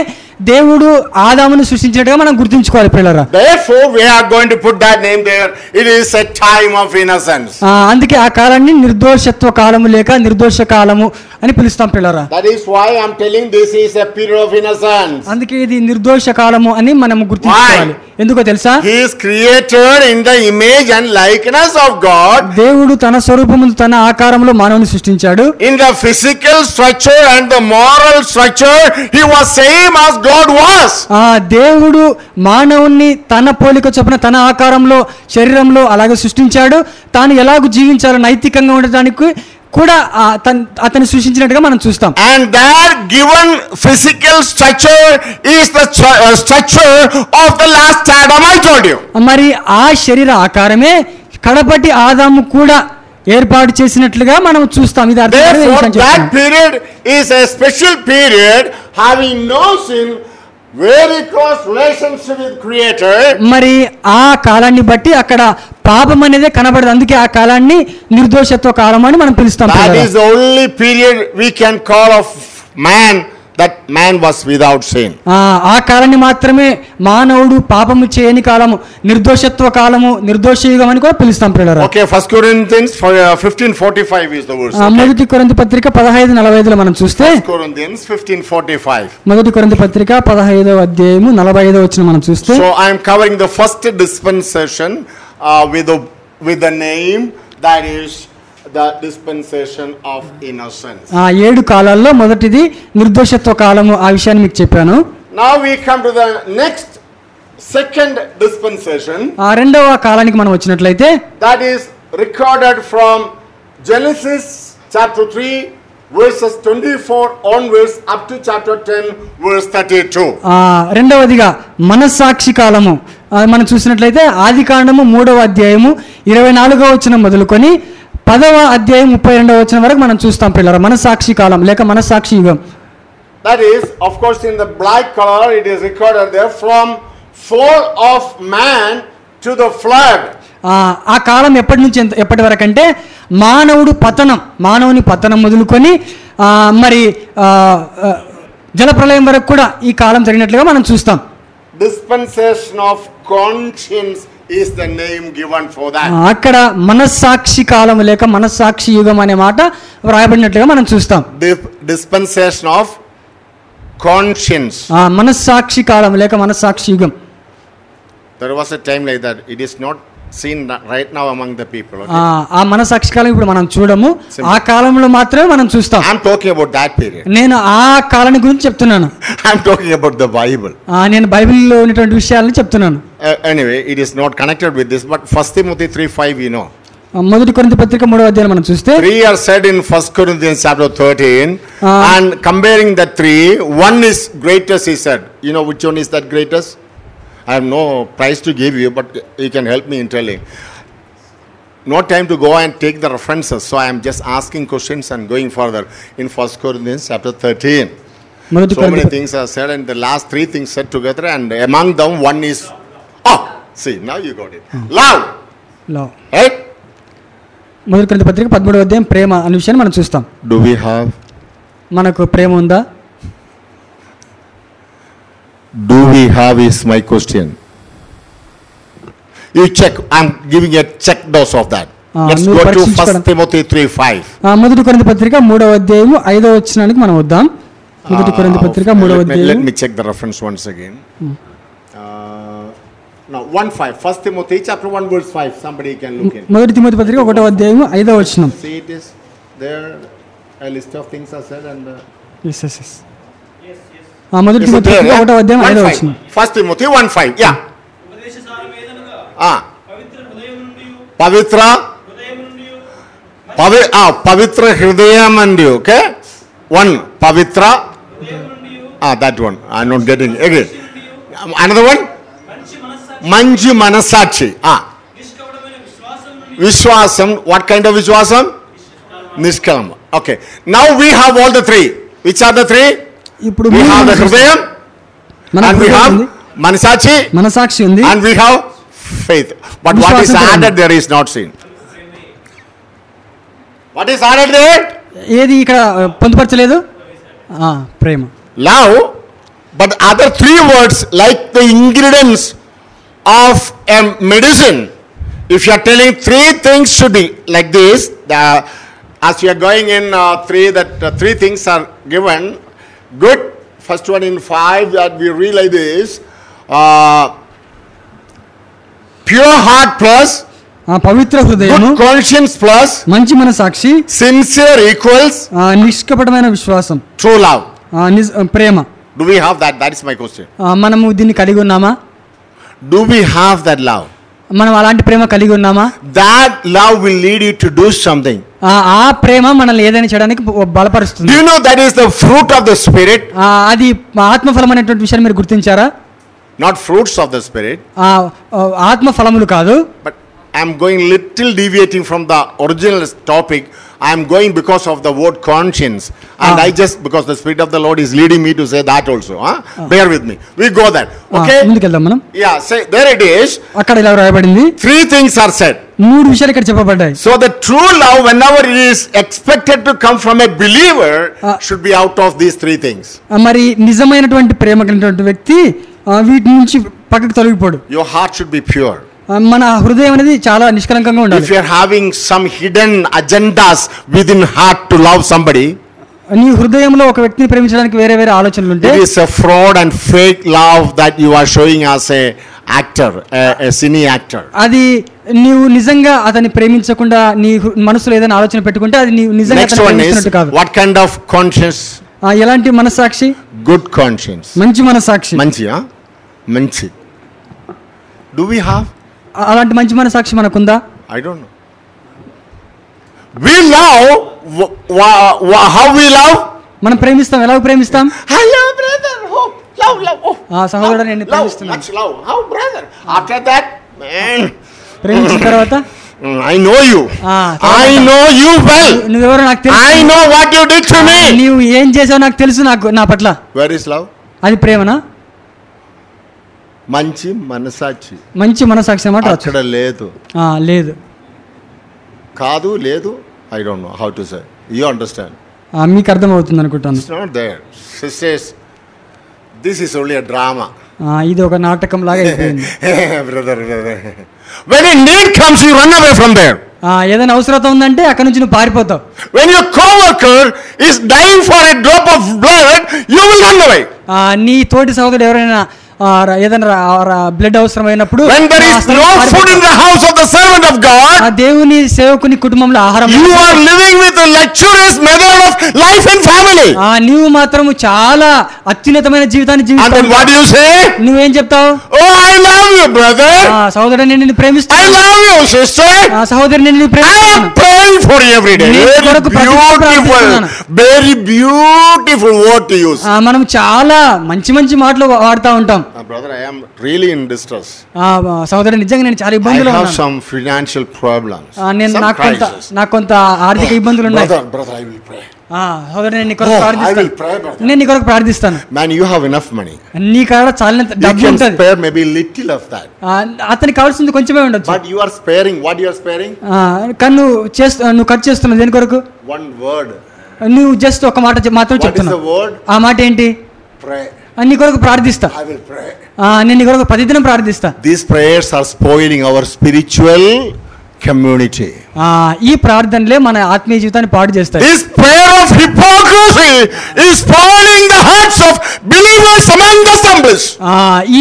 దేవుడు ఆదామును సృష్టించినట్టుగా మనం గుర్తుంచుకోవాలి పిల్లరా. Therefore we are going to put that name there. It is a time of innocence. అందుకే ఆ కాలాన్ని నిర్దోషత్వ కాలము లేక నిర్దోష కాలము అని పిలుస్తాం పిల్లరా. That is why I am telling this is a period of innocence. అందుకే ఇది నిర్దోష కాలము అని మనం గుర్తుంచుకోవాలి. ఎందుకో తెలుసా? He is created in the image and likeness of God. దేవుడు తన స్వరూపము తన ఆకారంలో మానవుని సృష్టించాడు. In the physical structure and the moral structure, he was same as God was. దేవుడు మానవుని తన పోలిక చొప్పున తన ఆకారంలో శరీరంలో అలాగే సృష్టించాడు. తాను ఎలాగూ జీవించాలో నైతికంగా ఉండడానికి కూడా అతను సృష్టించినట్టుగా మనం చూస్తాం. And that given physical structure is the structure of the last Adam, I told you. మరి ఆ శరీర ఆకారమే కడపటి ఆదాము కూడా ఏర్పాటు చేసినట్లుగా మనం చూస్తాం. ఇది that period is a special period having no sin, very close relationship with Creator. మరి ఆ కాలాన్ని బట్టి అక్కడ పాపం అనేది కనబడదు. అందుకే ఆ కాలాన్ని నిర్దోషత్వ కాలం అని మనం పిలుస్తాం. That is the only period we can call of man, that man was without sin. ఆ కాలాన్ని మాత్రమే మానవుడు పాపము చేయని కాలము, నిర్దోషత్వ కాలము, నిర్దోష యుగం అని కూడా పిలుస్తాం పిల్లరా. Okay, 1 Corinthians 15:45 is the verse. మొదటి కొరింథీ పత్రిక 15:45 లో మనం చూస్తే 1 Corinthians 15:45. మొదటి కొరింథీ పత్రిక 15వ అధ్యాయము 45వ వచనం మనం చూస్తే, So I am covering the first dispensation with the name that is the dispensation of innocence. 7 కాలాల్లో మొదటిది నిర్దోషత్వ కాలము. ఆ విషయాన్ని మీకు చెప్పాను. Now we come to the next second dispensation. రెండవ కాలానికి మనం వచ్చినట్లయితే, that is recorded from Genesis chapter 3 verses 24 onwards up to chapter 10 verse 32. రెండవదిగా మనస్సాక్షి కాలము మనం చూసినట్లయితే ఆదికాండము 3వ అధ్యాయము 24వ వచనం మొదలుకొని 10వ అధ్యాయం 32వ వచనం వరకు మనం చూస్తాం పిల్లరా. మనస్సాక్షి కాలం లేక మనస్సాక్షి యుగం. That is, of course, in the black color it is recorded there from fall of man to the flood. ఆ కాలం ఎప్పటి నుంచి ఎప్పటి వరకు అంటే మానవుని పతనం మొదలుకొని మరి జలప్రలయం వరకు కూడా ఈ కాలం జరిగినట్లుగా మనం చూస్తాం. Dispensation of conscience is the name given for that. అక్కడ మనస్సాక్షి కాలం లేక మనస్సాక్షి యుగం అనే మాట వ్రాయబడినట్లుగా మనం చూస్తాం. Dispensation of conscience. మనస్సాక్షి కాలం లేక మనస్సాక్షి యుగం. There was a time like that. It is not seen right now among the people. ఆ మనస్సాక్షి కాలం ఇప్పుడు మనం చూడము. ఆ కాలంలో మాత్రమే మనం చూస్తాం. I am talking about that period. నేను ఆ కాలాన్ని గురించి చెప్తున్నాను. I am talking about the Bible. నేను బైబిల్లో ఉన్నటువంటి విషయాలను చెప్తున్నాను. Anyway, it is not connected with this, but 1 Timothy 3:5 you know. మొదటి కొరింథీ పత్రిక 3వ అధ్యాయం మనం చూస్తే 3 are said in 1 Corinthians chapter 13 and comparing the 3, one is greatest, he said. You know which one is that greatest? I have no price to give you, but you can help me in telling. No time to go and take the references, so I am just asking questions and going further in 1 Corinthians chapter 13. So many things are said, and the last 3 things said together, and among them one is, see, now you got it. Love. Right? మొదటి కొరింథీ పత్రిక 13వ అధ్యాయం ప్రేమ అనే విషయాన్ని మనం చూస్తాం. Do we have? మనకు ప్రేమ ఉందా? Do we have is my question. You check. I'm giving a check dose of that. Let's go to 1 Timothy 3:5. మొదటి కొరింథీ పత్రిక 3వ అధ్యాయం 5వ వచనానికి మనం వద్దాం. మొదటి కొరింథీ పత్రిక 3వ అధ్యాయం. Let me check the reference once again. Now 1:5. 1 Timothy chapter 1 verse 5. Somebody can look in. మొదటి తిమోతి పత్రిక 1వ అధ్యాయం 5వ వచనం. See, it is there. A list of things are said and. Yes. మొదటి తిమోతి పత్రిక 1వ అధ్యాయం 5వ వచనం. 1 Timothy 1:5. Yeah. పవిత్ర హృదయం అండి. Okay. One pavitra. That one. I'm not getting again. Another one. మంచి మనస్సాక్షి. విశ్వాసం. What kind of విశ్వాసం? నిష్కలం. Okay. Now we have all the 3. Which are the 3? ఇప్పుడు we have the హృదయం, and we have మనసాక్షి ఉంది, and we have faith. But what is added there is not seen. What is added there? ఏది ఇక్కడ పొందుపరచలేదు? ప్రేమ. Love. But other 3 words like the ingredients of a medicine. If you are telling 3 things should be like this, as you are going in 3 things are given. Good. First one in 5 that we realize is pure heart plus పవిత్ర హృదయము, good conscience plus మంచి మనసాక్షి, sincere equals నిష్కపటమైన విశ్వాసం, true love. Prema. Do we have that? That is my question. మనము దీన్ని కలిగి ఉన్నామా? Do we have that love? మనం అలాంటి ప్రేమ కలిగి ఉన్నామా? That love will lead you to do something. ఆ ప్రేమ మనల్ని ఏదైనా చేయడానికి బలపరుస్తుంది. Do you know that is the fruit of the Spirit? అది ఆత్మఫలం అనేటువంటి విషయాన్ని మీరు గుర్తించారా? Not fruits of the Spirit. ఆత్మ ఫలములు కాదు. But I am going little deviating from the original topic. I am going because of the word conscience, and I just because the Spirit of the Lord is leading me to say that also. Bear with me. We go there. Okay. ముందుకెళ్దాం మనం. Yeah. Say there it is. అక్కడ ఇలా రాయబడింది. 3 things are said. 3 విషయాలు ఇక్కడ చెప్పబడ్డాయి. So the true love, whenever it is expected to come from a believer, should be out of these 3 things. మరి నిజమైనటువంటి ప్రేమ కలిగినటువంటి వ్యక్తి వీటి నుంచి పక్కకు తొలగిపోడు. Your heart should be pure. మన హృదయం అనేది చాలా నిష్కలంకంగా ఉండాలి. If you are having some hidden agendas within heart to love somebody, నీ హృదయంలో ఒక వ్యక్తిని ప్రేమించడానికి వేరే వేరే ఆలోచనలు ఉంటే, it is a fraud and fake love that you are showing as a actor, a cine actor. అది నీవు నిజంగా అతన్ని ప్రేమించకుండా నీ మనసులో ఏదైనా ఆలోచన పెట్టుకుంటే అది నీవు నిజంగా అతన్ని ప్రేమిస్తున్నట్టు కాదు. What kind of conscience? ఎలాంటి మనసాక్షి? Good conscience. మంచి మనసాక్షి. మంచి. Do we have? అలాంటి మంచి మనసాక్షి మనకుందా? I don't know. We love how we love. మనం ప్రేమిస్తాం. ఎలా ప్రేమిస్తాం? I love brother. Love. సహోదరుడు నేను ప్రేమిస్తున్నాను. Much love. How brother? After that, man. ప్రేమించిన తర్వాత I know you. I know you well. నువ్వెవరో నాకు తెలుసు. I know what you did to me. నీవు ఏం చేసావు నాకు తెలుసు. నా పట్ల. Where is love? అది ప్రేమనా? మంచి మనసాక్షి. మంచి మనసాక్షి అన్నమాట అక్కడ లేదు. లేదు. కాదు లేదు. I don't know how to say. You understand? మీకు అర్థమవుతుంది అనుకుంటాను. It's not there. Sisters, this is only a drama. ఇది ఒక నాటకం లాగా అయిపోయింది. Brother. When a need comes, you run away from there. ఏదైనా అవసరత ఉందంటే అక్కడ నుంచి నువ్వు పారిపోతావు. When your coworker is dying for a drop of blood, you will run away. నీ తోటి సహోదరుడు ఎవరైనా ఏదైనా బ్లడ్ అవసరమైనప్పుడు, when there is no food in the house of the servant of God, దేవుని సేవకుని కుటుంబంలో ఆహారం, you are living with a luxurious method of life and family. నీవు మాత్రము చాలా అత్యున్నతమైన జీవితాన్ని జీవిస్తావు. And then what do you say? నువ్వేం చెప్తావు? Oh, I love you, brother. సహోదరుడు నేను నిన్ను ప్రేమిస్తాను. I love you, sister. సహోదరుడు నేను నిన్ను ప్రేమిస్తాను. I am praying for you every day. Very beautiful word to use. మనం చాలా మంచి మాటలు వాడుతూ ఉంటాం. Brother, I am really in distress. సహోదరుడు నిజంగా నేను చాలా ఇబ్బందులు ఉన్నాను. I have some financial problems. నాకు కొంత ఆర్థిక ఇబ్బందులు ఉన్నాయి. Brother, I will pray. సహోదరుడు నేను నీ కొరకు ప్రార్థిస్తాను. నేను నీ కొరకు ప్రార్థిస్తాను. Man, you have enough money. నీ కాడ చాలినంత డబ్బు ఉంటుంది. You can spare maybe little of that. అతనికి కావాల్సింది కొంచెమే ఉండొచ్చు. But you are sparing. What you are sparing? కానీ నువ్వు ఖర్చు చేస్తున్నావు దేని కొరకు? One word. నువ్వు జస్ట్ ఒక మాట మాత్రం చెప్తున్నావు. What is the word? ఆ మాట ఏంటి? Pray. నీ కొరకు ప్రార్థిస్తా. I will pray. నేను నీ కొరకు ప్రతిదినం ప్రార్థిస్తా. These prayers are spoiling our spiritual community. ఈ ప్రార్థనలే మన ఆత్మీయ జీవితాన్ని పాడు చేస్తాయి. This prayer of hypocrisy is spoiling the hearts of believers among the assemblies.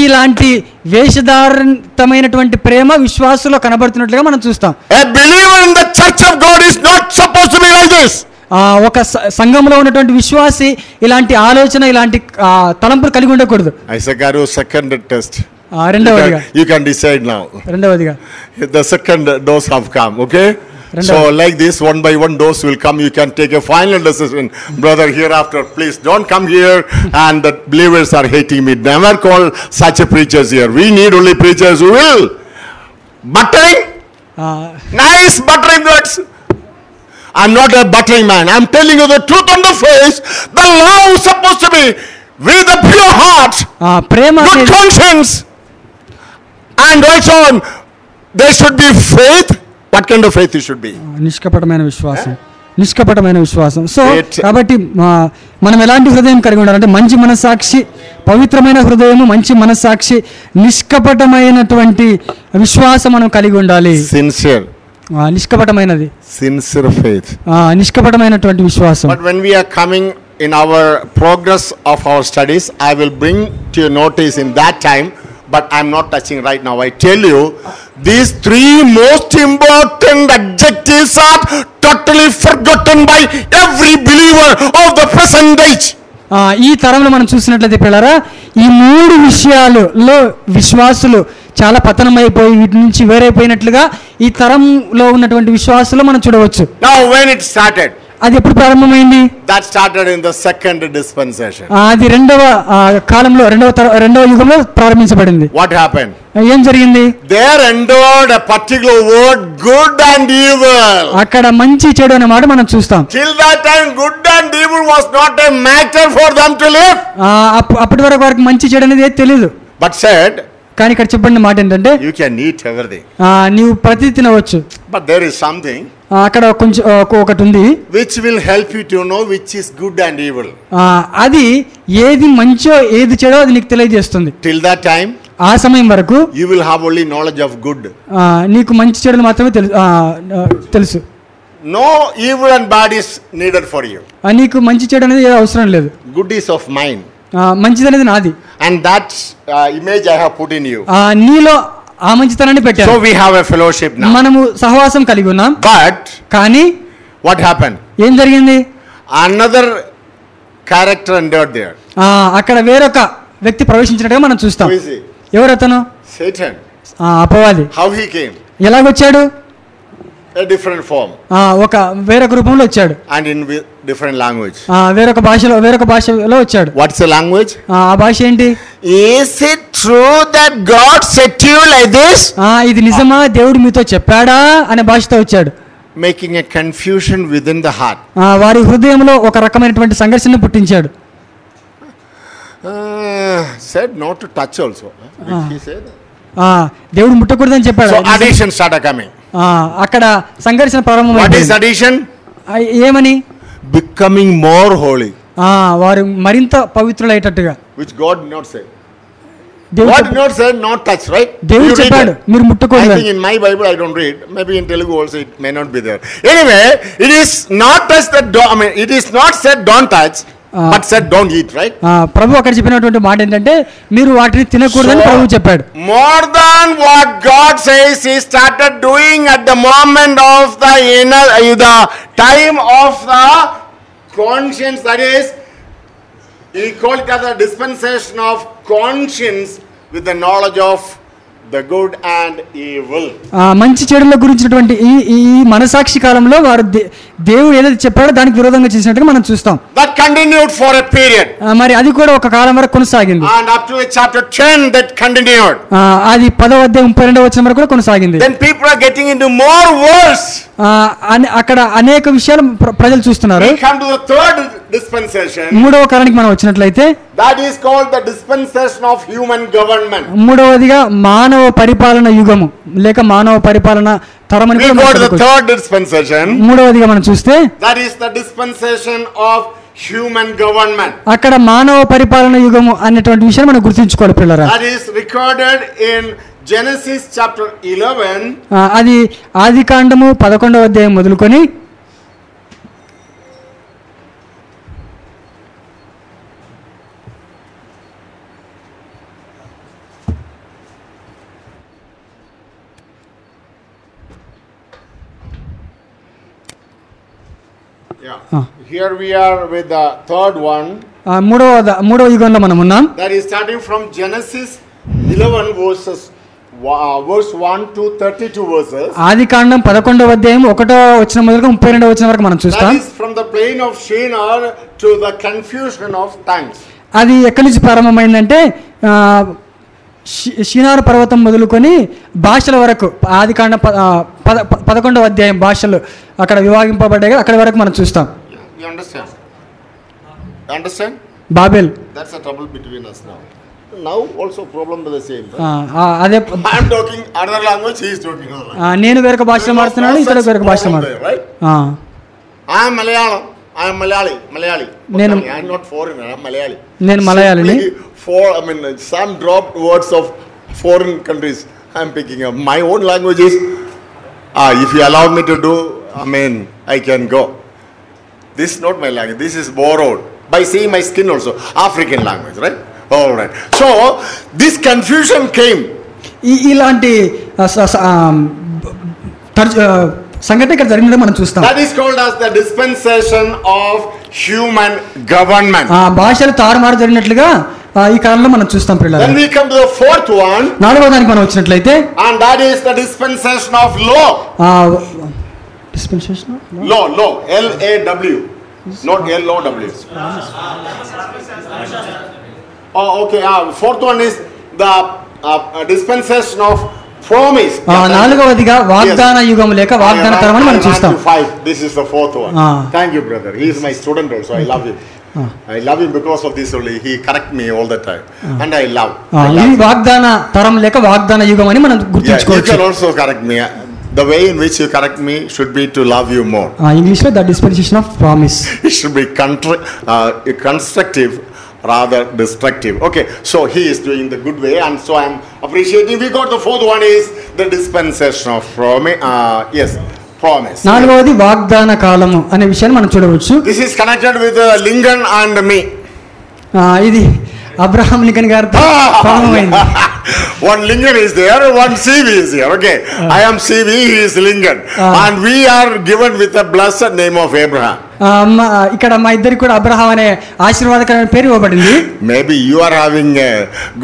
ఇలాంటి వేషధారితమైనటువంటి ప్రేమ విశ్వాసులో కనబడుతున్నట్లుగా మనం చూస్తాం. A believer in the church of God is not supposed to be like this. ఒక సంఘంలో ఉన్నటువంటి విశ్వాసి ఇలాంటి ఆలోచన ఇలాంటి తలంపులు కలిగి ఉండకూడదు. Isagaru second test. రెండవదిగా you can decide now. రెండవదిగా the second dose have come, okay? So like this, one by one dose will come. You can take a final decision. Brother, hereafter please don't come here and the believers are hating me. Never call such a preachers here. We need only preachers who will buttering, nice buttering words. I'm not a buttering man. I'm telling you the truth on the face. The love is supposed to be with a pure heart, good conscience, and also there should be faith. What kind of faith it should be? నిష్కపటమైన విశ్వాసం. So కాబట్టి మనం ఎలాంటి హృదయం కలిగి ఉండాలంటే మంచి మనసాక్షి, పవిత్రమైన హృదయము, మంచి మనసాక్షి, నిష్కపటమైనటువంటి విశ్వాసం మనం కలిగి ఉండాలి. Sincere. నిష్కపటమైనది. Sincere faith. నిష్కపటమైనటువంటి విశ్వాసం. But when we are coming in our progress of our studies, I will bring to your notice in that time. but I'm not touching right now. I tell you, these three most important adjectives are totally forgotten by every believer of the present age. ఈ తరంలో మనం చూసినట్లయితే పిల్లరా, ఈ 3 విషయాలలో విశ్వాసులు చాలా పతనమైపోయి వీటి నుంచి వేరైపోయినట్లుగా ఈ తరంలో ఉన్నటువంటి విశ్వాసులు మనం చూడవచ్చు. Now when it started, అది ఎప్పుడు ప్రారంభమైంది? that started in the second dispensation. అది రెండవ కాలంలో రెండవ యుగంలో ప్రారంభించబడింది. What happened? ఏం జరిగింది? There entered a particular word, good and evil. అక్కడ మంచి చెడు అనే మాట మనం చూస్తాం. Till that time good and evil was not a matter for them to live. అప్పటి వరకు వారికి మంచి చెడు అనేది తెలియదు. But said, కానీ ఇక్కడ చెప్పబడిన మాట ఏంటంటే, you can eat everything. నీవు ప్రతి తినవచ్చు. But there is something అక్కడ కొంచెం ఒకటి ఉంది, which will help you to know which is good and evil. అది ఏది మంచో ఏది చెడో అది నీకు తెలియజేస్తుంది. Till that time, ఆ సమయం వరకు you will have only knowledge of good. నీకు మంచి చెడులు మాత్రమే తెలుసు. No evil and bad is needed for you. నీకు మంచి చెడు అనేది అవసరం లేదు. Good is of mine. మంచిది అనేది నాది. And that image I have put in you. నీలో ఆ మంచితనాన్ని పెట్టాను. So we have a fellowship now. మనము సహవాసం కలిగి ఉన్నాం. But కానీ what happened? ఏం జరిగింది? Another character entered there. అక్కడ వేరొక వ్యక్తి ప్రవేశించినట్టుగా మనం చూస్తాం. Who is he? ఎవరు అతను? Satan. అపవాది. How he came? ఎలాగొచ్చాడు? A different form. వేరొక రూపంలో వచ్చాడు. And in different language. వేరొక భాషలో వచ్చాడు. What's the language? ఆ భాష ఏంటి? Is it true that God said to you like this? ఇది నిజమా, దేవుడు మీతో చెప్పాడా అనే భాషతో వచ్చాడు. Making a confusion within the heart. వారి హృదయంలో ఒక రకమైనటువంటి సంఘర్షణ పుట్టించాడు. Said not to touch also. He said. దేవుడు ముట్టకూడదని చెప్పాడు. So addition started coming. అక్కడ సంఘర్షణ ప్రారంభమైంది. What is addition? ఏమని? Becoming more holy. వారు మరింత పవిత్రులయ్యేటట్టుగా. Which God did not say. God did not say not touch, right? దేవుడు చెప్పాడు మీరు ముట్టకూడదు. I think in my Bible I don't read. Maybe in Telugu also it may not be there. Anyway, it is not touch that. It is not said don't touch. But said don't eat, right? ప్రభు అక్కడ చెప్పినటువంటి మాట ఏంటంటే మీరు వాటిని తినకూడదని ప్రభు చెప్పాడు. More than what God says, he started doing at the moment of the time of the conscience. That is, he called it as a dispensation of conscience with the knowledge of the good and evil. మంచి చెడుల గురించినటువంటి ఈ మనసాక్షి కాలంలో వారు దేవుడు ఏదైతే చెప్పాడో దానికి విరోధంగా చేసినట్టుగా మనం చూస్తాం. That continued for a period. మరి అది కూడా ఒక కాలం వరకు కొనసాగింది. And up to chapter 10 that continued. అది 10వ అధ్యాయం 32వ వచనం వరకు కూడా కొనసాగింది. Then people are getting into more worse. అక్కడ అనేక విషయాలు ప్రజలు చూస్తున్నారు. We come to the third dispensation. మూడవ కాలానికి మనం వచ్చినట్లయితే that is called the dispensation of human government. మూడవదిగా మానవ పరిపాలన యుగము లేక మానవ పరిపాలన తరం అని కూడా the third dispensation. మూడవదిగా మనం చూస్తే that is the dispensation of human government. అక్కడ మానవ పరిపాలన యుగము అనేటువంటి విషయాన్ని మనం గుర్తుంచుకోవాలి పిల్లరా. that is recorded in Genesis chapter 11. అది ఆదికాండము 11వ అధ్యాయం మొదలుకొని Here we are with the third one. మూడవ యుగంలో మనం ఉన్నాం. That is starting from Genesis 11 verse 1 to 32 verses. ఆదికాండం 11వ అధ్యాయం 1వ వచనం మొదలుగా 32వ వచనం వరకు మనం చూస్తాం. That is from the plain of Shinar to the confusion of tongues. అది ఎక్కడి నుంచి ప్రారంభమైందంటే షినారు పర్వతం మొదలుకొని భాషల వరకు ఆదికాండం 11వ అధ్యాయం భాషలు అక్కడ విభాగింపబడ్డాయి కదా, అక్కడి వరకు మనం చూస్తాం. You understand? You understand? Babel. That's the trouble between us now. Now also problem is the same. అదే I am talking another language, he is talking another language. నేను వేరొక భాషలో మాట్లాడుతున్నాను, ఇతడు వేరొక భాషలో మాట్లాడుతున్నాడు. I am Malayalam. I am Malayali. I am not foreigner. I am Malayali. నేను మలయాళిని. Some dropped words of foreign countries I am picking up. My own language is, if you allow me to do, I can go. This is not my language. This is borrowed by seeing my skin also. African language, right? All right. So this confusion came. ఇలాంటి సంఘటన ఇక్కడ జరిగినది మనం చూస్తాం. That is called as the dispensation of human government. భాషలు తారుమారు జరిగినట్లుగా ఈ కాలంలో మనం చూస్తాం పిల్లలు. Then we come to the fourth one. నాలుగవ దానికి మనం వచ్చినట్లయితే, and that is the dispensation of law. Dispensation of law, LAW, not LOW. Oh, okay. Fourth one is the dispensation of promise. నాలుగవదిగా వాగ్దాన యుగం లేక వాగ్దాన తరం అని మనం చూస్తాం. This is the fourth one. Thank you, brother. He is my student also. I love him. I love him because of this only. He correct me all the time, and I love. ఇది వాగ్దాన తరం లేక వాగ్దాన యుగం అని మనం గుర్తుంచుకోవచ్చు. You can also correct me. The way in which you correct me should be to love you more. English lo the dispensation of promise. It should be constructive rather destructive. Okay, so he is doing the good way, and so I am appreciating. We got the fourth one is the dispensation of promise. Yes, promise. నాలుగవది వాగ్దాన కాలము అనే విషయాన్ని మనం చూడవచ్చు. This is connected with Lincoln and me. ఇది Abraham Lincoln గారితో ప్రారంభమైంది. One Lincoln is there, one CV is here. Okay, I am CV, he is Lincoln, and we are given with the blessed name of Abraham. ఇక్కడ మా ఇద్దరికి కూడా Abraham అనే ఆశీర్వాదకరమైన పేరు ఇవ్వబడింది. Maybe you are having a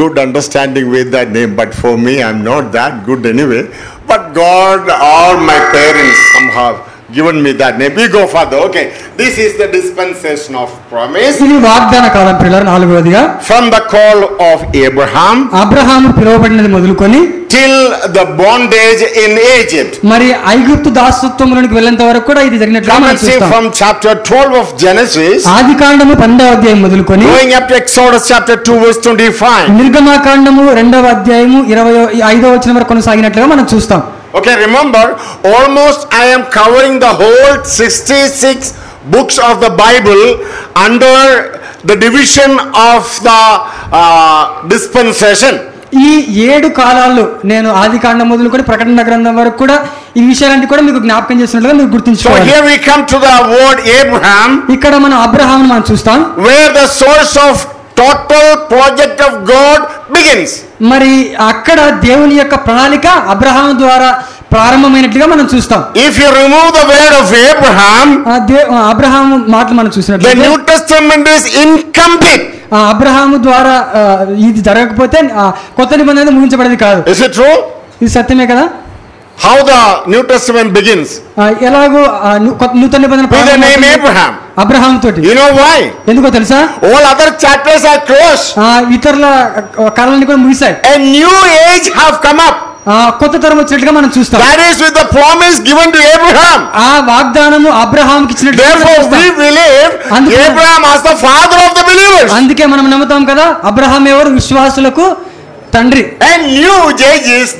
good understanding with that name, but for me I am not that good anyway. But God, all my parents somehow given me that name. We go further. Okay, this is the dispensation of promise. ఇది వాగ్దాన కాలం పిల్లలు. నాలుగవదిగా from the call of Abraham, Abraham పిలువబడినది మొదలుకొని till the bondage in Egypt. మరి ఐగుప్తు దాసత్వములోనికి వెళ్ళేంత వరకు కూడా ఇది జరిగినట్లుగా మనం చూస్తాం. From chapter 12 of Genesis, ఆదికాండము 12వ అధ్యాయం మొదలుకొని going up to Exodus chapter 2 verse 25. నిర్గమకాండము 2వ అధ్యాయము 25వ వచనం వరకు కొనసాగినట్లుగా మనం చూస్తాం. Okay, remember, almost I am covering the whole 66 books of the Bible under the division of the dispensation. ఈ 7 కాలాల్లో నేను ఆదికాండం మొదలుకొని ప్రకటన గ్రంథం వరకు కూడా ఈ విషయాలన్నీ కూడా మీకు జ్ఞాపకం చేస్తున్నట్లుగా మీరు గుర్తుంచుకోవాలి. So here we come to the word Abraham. ఇక్కడ మనం అబ్రహామును మనం చూస్తాం. Where the source of total project of God begins. మరి అక్కడ దేవుని యొక్క ప్రణాళిక అబ్రహాం ద్వారా ప్రారంభమైనట్లుగా మనం చూస్తాం. If you remove the word of Abraham, Abraham మాటలు మనం చూసినట్లయితే the New Testament is incomplete. Abraham ద్వారా ఇది జరగకపోతే కొత్త నిబంధన ముగించబడేది కాదు. Is it true? ఇది సత్యమే కదా? How the New Testament begins? ఎలాగో నూతన నిబంధన with the name Abraham. Abraham తోటి. You know why? ఎందుకో తెలుసా? All other chapters are closed. ఇతరుల కాలాలన్నీ కూడా ముగిశాయి. A new age have come up. కొత్త తరం వచ్చినట్లుగా మనం చూస్తాం. That is with the promise given to Abraham. ఆ వాగ్దానము అబ్రహాంకి ఇచ్చినట్లుగా. Therefore we believe Abraham as the father of the believers. అందుకే మనం నమ్ముతాం కదా అబ్రహాం ఎవరు? విశ్వాసులకు తండ్రి. A new age is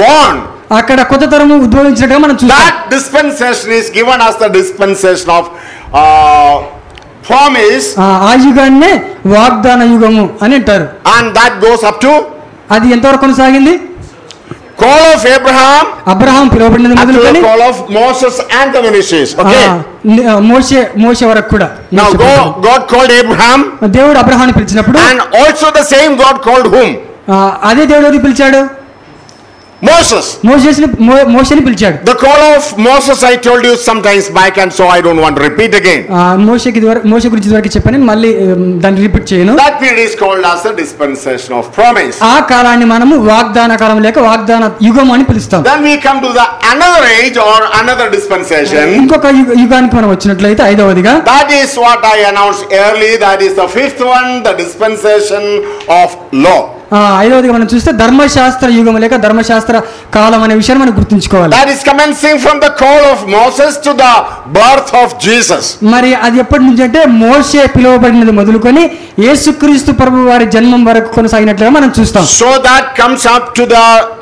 born. అక్కడ కొత్త తరము ఉద్భవించినట్టుగా మనం చూస్తాం. That dispensation is given as the dispensation of promise. ఆ యుగాన్నే వాగ్దాన యుగము అని అంటారు. And that goes up to, అది ఎంతవరకు కొనసాగింది? call of Abraham, అబ్రహాం పిలువబడినది మొదలుకొని call of Moses and the ministries. Okay, మోషే వరకు కూడా. Now God called Abraham, దేవుడు అబ్రహాంని పిలిచినప్పుడు, and also the same God called whom? అదే దేవుడు పిలిచాడు Moses. మోషేని పిలిచాడు. The call of Moses I told you sometimes back, and so I don't want to repeat again. మోషే గురించి వరకు చెప్పాను, మళ్ళీ దాన్ని రిపీట్ చేయను. That period is called as the dispensation of promise. ఆ కాలాన్ని మనము వాగ్దాన కాలం లేక వాగ్దాన యుగం అని పిలుస్తాం. Then we come to the another age or another dispensation. ఇంకొక యుగానికి మనం వచ్చినట్లయితే ఐదవదిగా, that is what I announced early. That is the fifth one, the dispensation of law. ఐదవదిగా మనం చూస్తే ధర్మశాస్త్ర యుగం లేక ధర్మశాస్త్ర కాలం అనే విషయాన్ని మనం గుర్తుంచుకోవాలి. That is commencing from the call of Moses to the birth of Jesus. మరి అది ఎప్పటి నుంచి అంటే మోషే పిలువబడినది మొదలుకొని యేసుక్రీస్తు ప్రభువు వారి జన్మం వరకు కొనసాగినట్లుగా మనం చూస్తాం. So that comes up to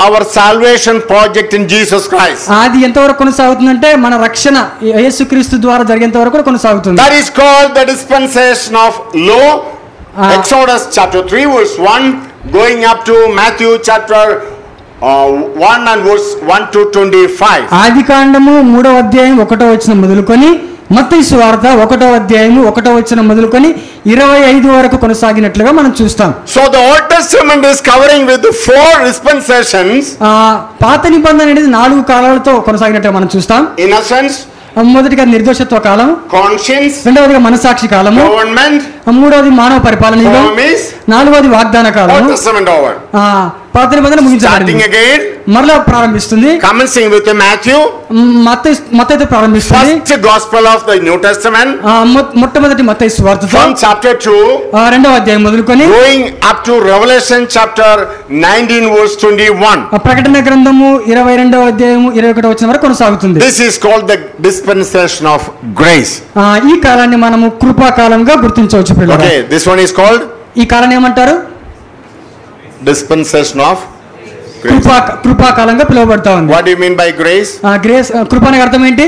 our salvation project in Jesus Christ. అది ఎంతవరకు కొనసాగుతుందంటే మన రక్షణ యేసుక్రీస్తు ద్వారా జరిగేంత వరకు కూడా కొనసాగుతుంది. That is called the dispensation of law. Exodus chapter 3 verse 1 going up to Matthew chapter 1 and verse 1 to 25. ఆదికాండము 3వ అధ్యాయం 1వ వచనం మొదలుకొని మత్తయి సువార్త 1వ అధ్యాయము 1వ వచనం మొదలుకొని 25 వరకు కొనసాగినట్లుగా మనం చూస్తాం. So the Old Testament is covering with 4 dispensations. పాత నిబంధన అనేది 4 కాలాలతో కొనసాగినట్లుగా మనం చూస్తాం. Innocence, మొదటిగా నిర్దోషత్వ కాలం, conscience, రెండవదిగా మనసాక్షి కాలము, government, మూడవది మానవ పరిపాలన యుగం, promise, నాలుగవది వాగ్దాన కాలం. Old Testament over. పాత నిబంధన ముగించబడింది, Starting again, మరలా ప్రారంభిస్తుంది. commencing with Matthew, మత్తయితో ప్రారంభిస్తుంది. first gospel of the New Testament, మొట్టమొదటి మత్తయి సువార్తతో from chapter 2, రెండవ అధ్యాయం మొదలుకొని going up to Revelation chapter 19 verse 21. ప్రకటన గ్రంథము 22వ అధ్యాయము 21వ వచనం వరకు కొనసాగుతుంది. This is called the dispensation of grace. ఈ కాలాన్ని మనము కృపా కాలంగా గుర్తించవచ్చు పిల్లలు. Okay, this one is called ఈ కాలాన్ని ఏమంటారు? dispensation of grace. కృపా కాలంగా పిలువబడతా ఉంది. What do you mean by grace? Grace, కృప అనే అర్థం ఏంటి?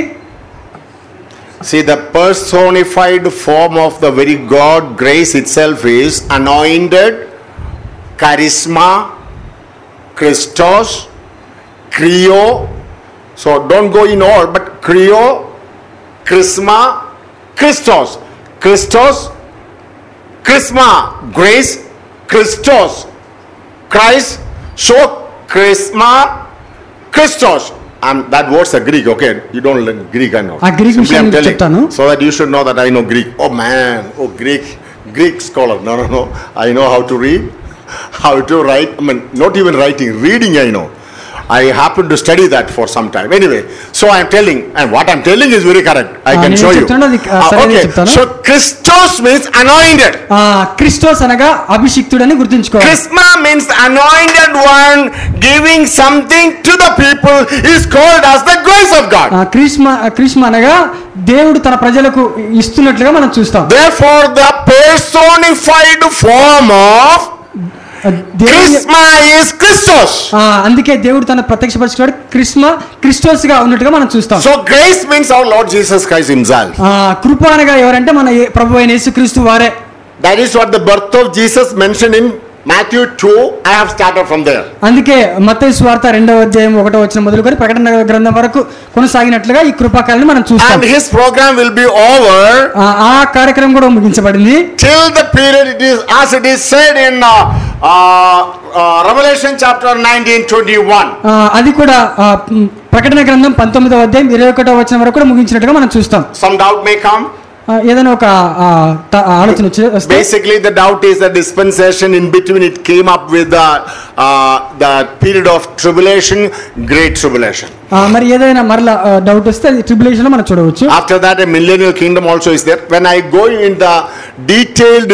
See, the personified form of the very God, grace itself is anointed, charisma, Christos, Creo. So don't go in all, but Creo, Charisma, Christos. Christos, Charisma, grace, Christos, Christ, so Charisma, Christos. And that word's a Greek, okay? You don't learn Greek, I know. Greek Simply I'm telling, చెప్తాను. so that you should know that I know Greek. Oh man, oh Greek scholar. No. I know how to read, how to write. I mean, not even writing, reading I know. I happen to study that for some time. Anyway, so I'm telling, and what I'm telling is very correct. I can show you. Okay, so Christos means anointed. Christos అనగా అభిషిక్తుడని గుర్తుంచుకోవాలి. Chrisma means anointed one giving something to the people is called as the grace of God. క్రిస్మ అనగా దేవుడు తన ప్రజలకు ఇస్తున్నట్లుగా మనం చూస్తాం. Therefore the personified form of Chrisma is Christos. అందుకే దేవుడు తన ప్రత్యక్షపరిచాడు క్రిస్టోస్ గా ఉన్నట్టుగా మనం చూస్తాం. So grace means our Lord Jesus Christ himself. కృప అనగా ఎవరంటే మన ప్రభువు అయిన యేసుక్రీస్తు వారే. That is what the birth of Jesus mentioned in Matthew 2. I have started from there. అందుకే మత్తయి సువార్త 2వ అధ్యాయం 1వ వచనం మొదలుకొని ప్రకటన గ్రంథం వరకు కొనసాగినట్లుగా ఈ కృపాకాలాన్ని మనం చూస్తాం. And his program will be over. ఆ కార్యక్రమం కూడా ముగించబడింది. Till the period it is as it is said in Revelation chapter 19:21. అది కూడా ప్రకటన గ్రంథం 19వ అధ్యాయం 21వ వచనం వరకు కూడా ముగించినట్టుగా మనం చూస్తాం. Some doubt may come. ఏదైనా ఒక ఆలోచన వస్తే basically the doubt is the dispensation in between. It came up with the period of tribulation, great tribulation. మరి ఏదైనా మరలా డౌట్ వస్తే అది ట్రిబులేషన్ లో మనం చూడవచ్చు. After that a millennial kingdom also is there. When I go in the detailed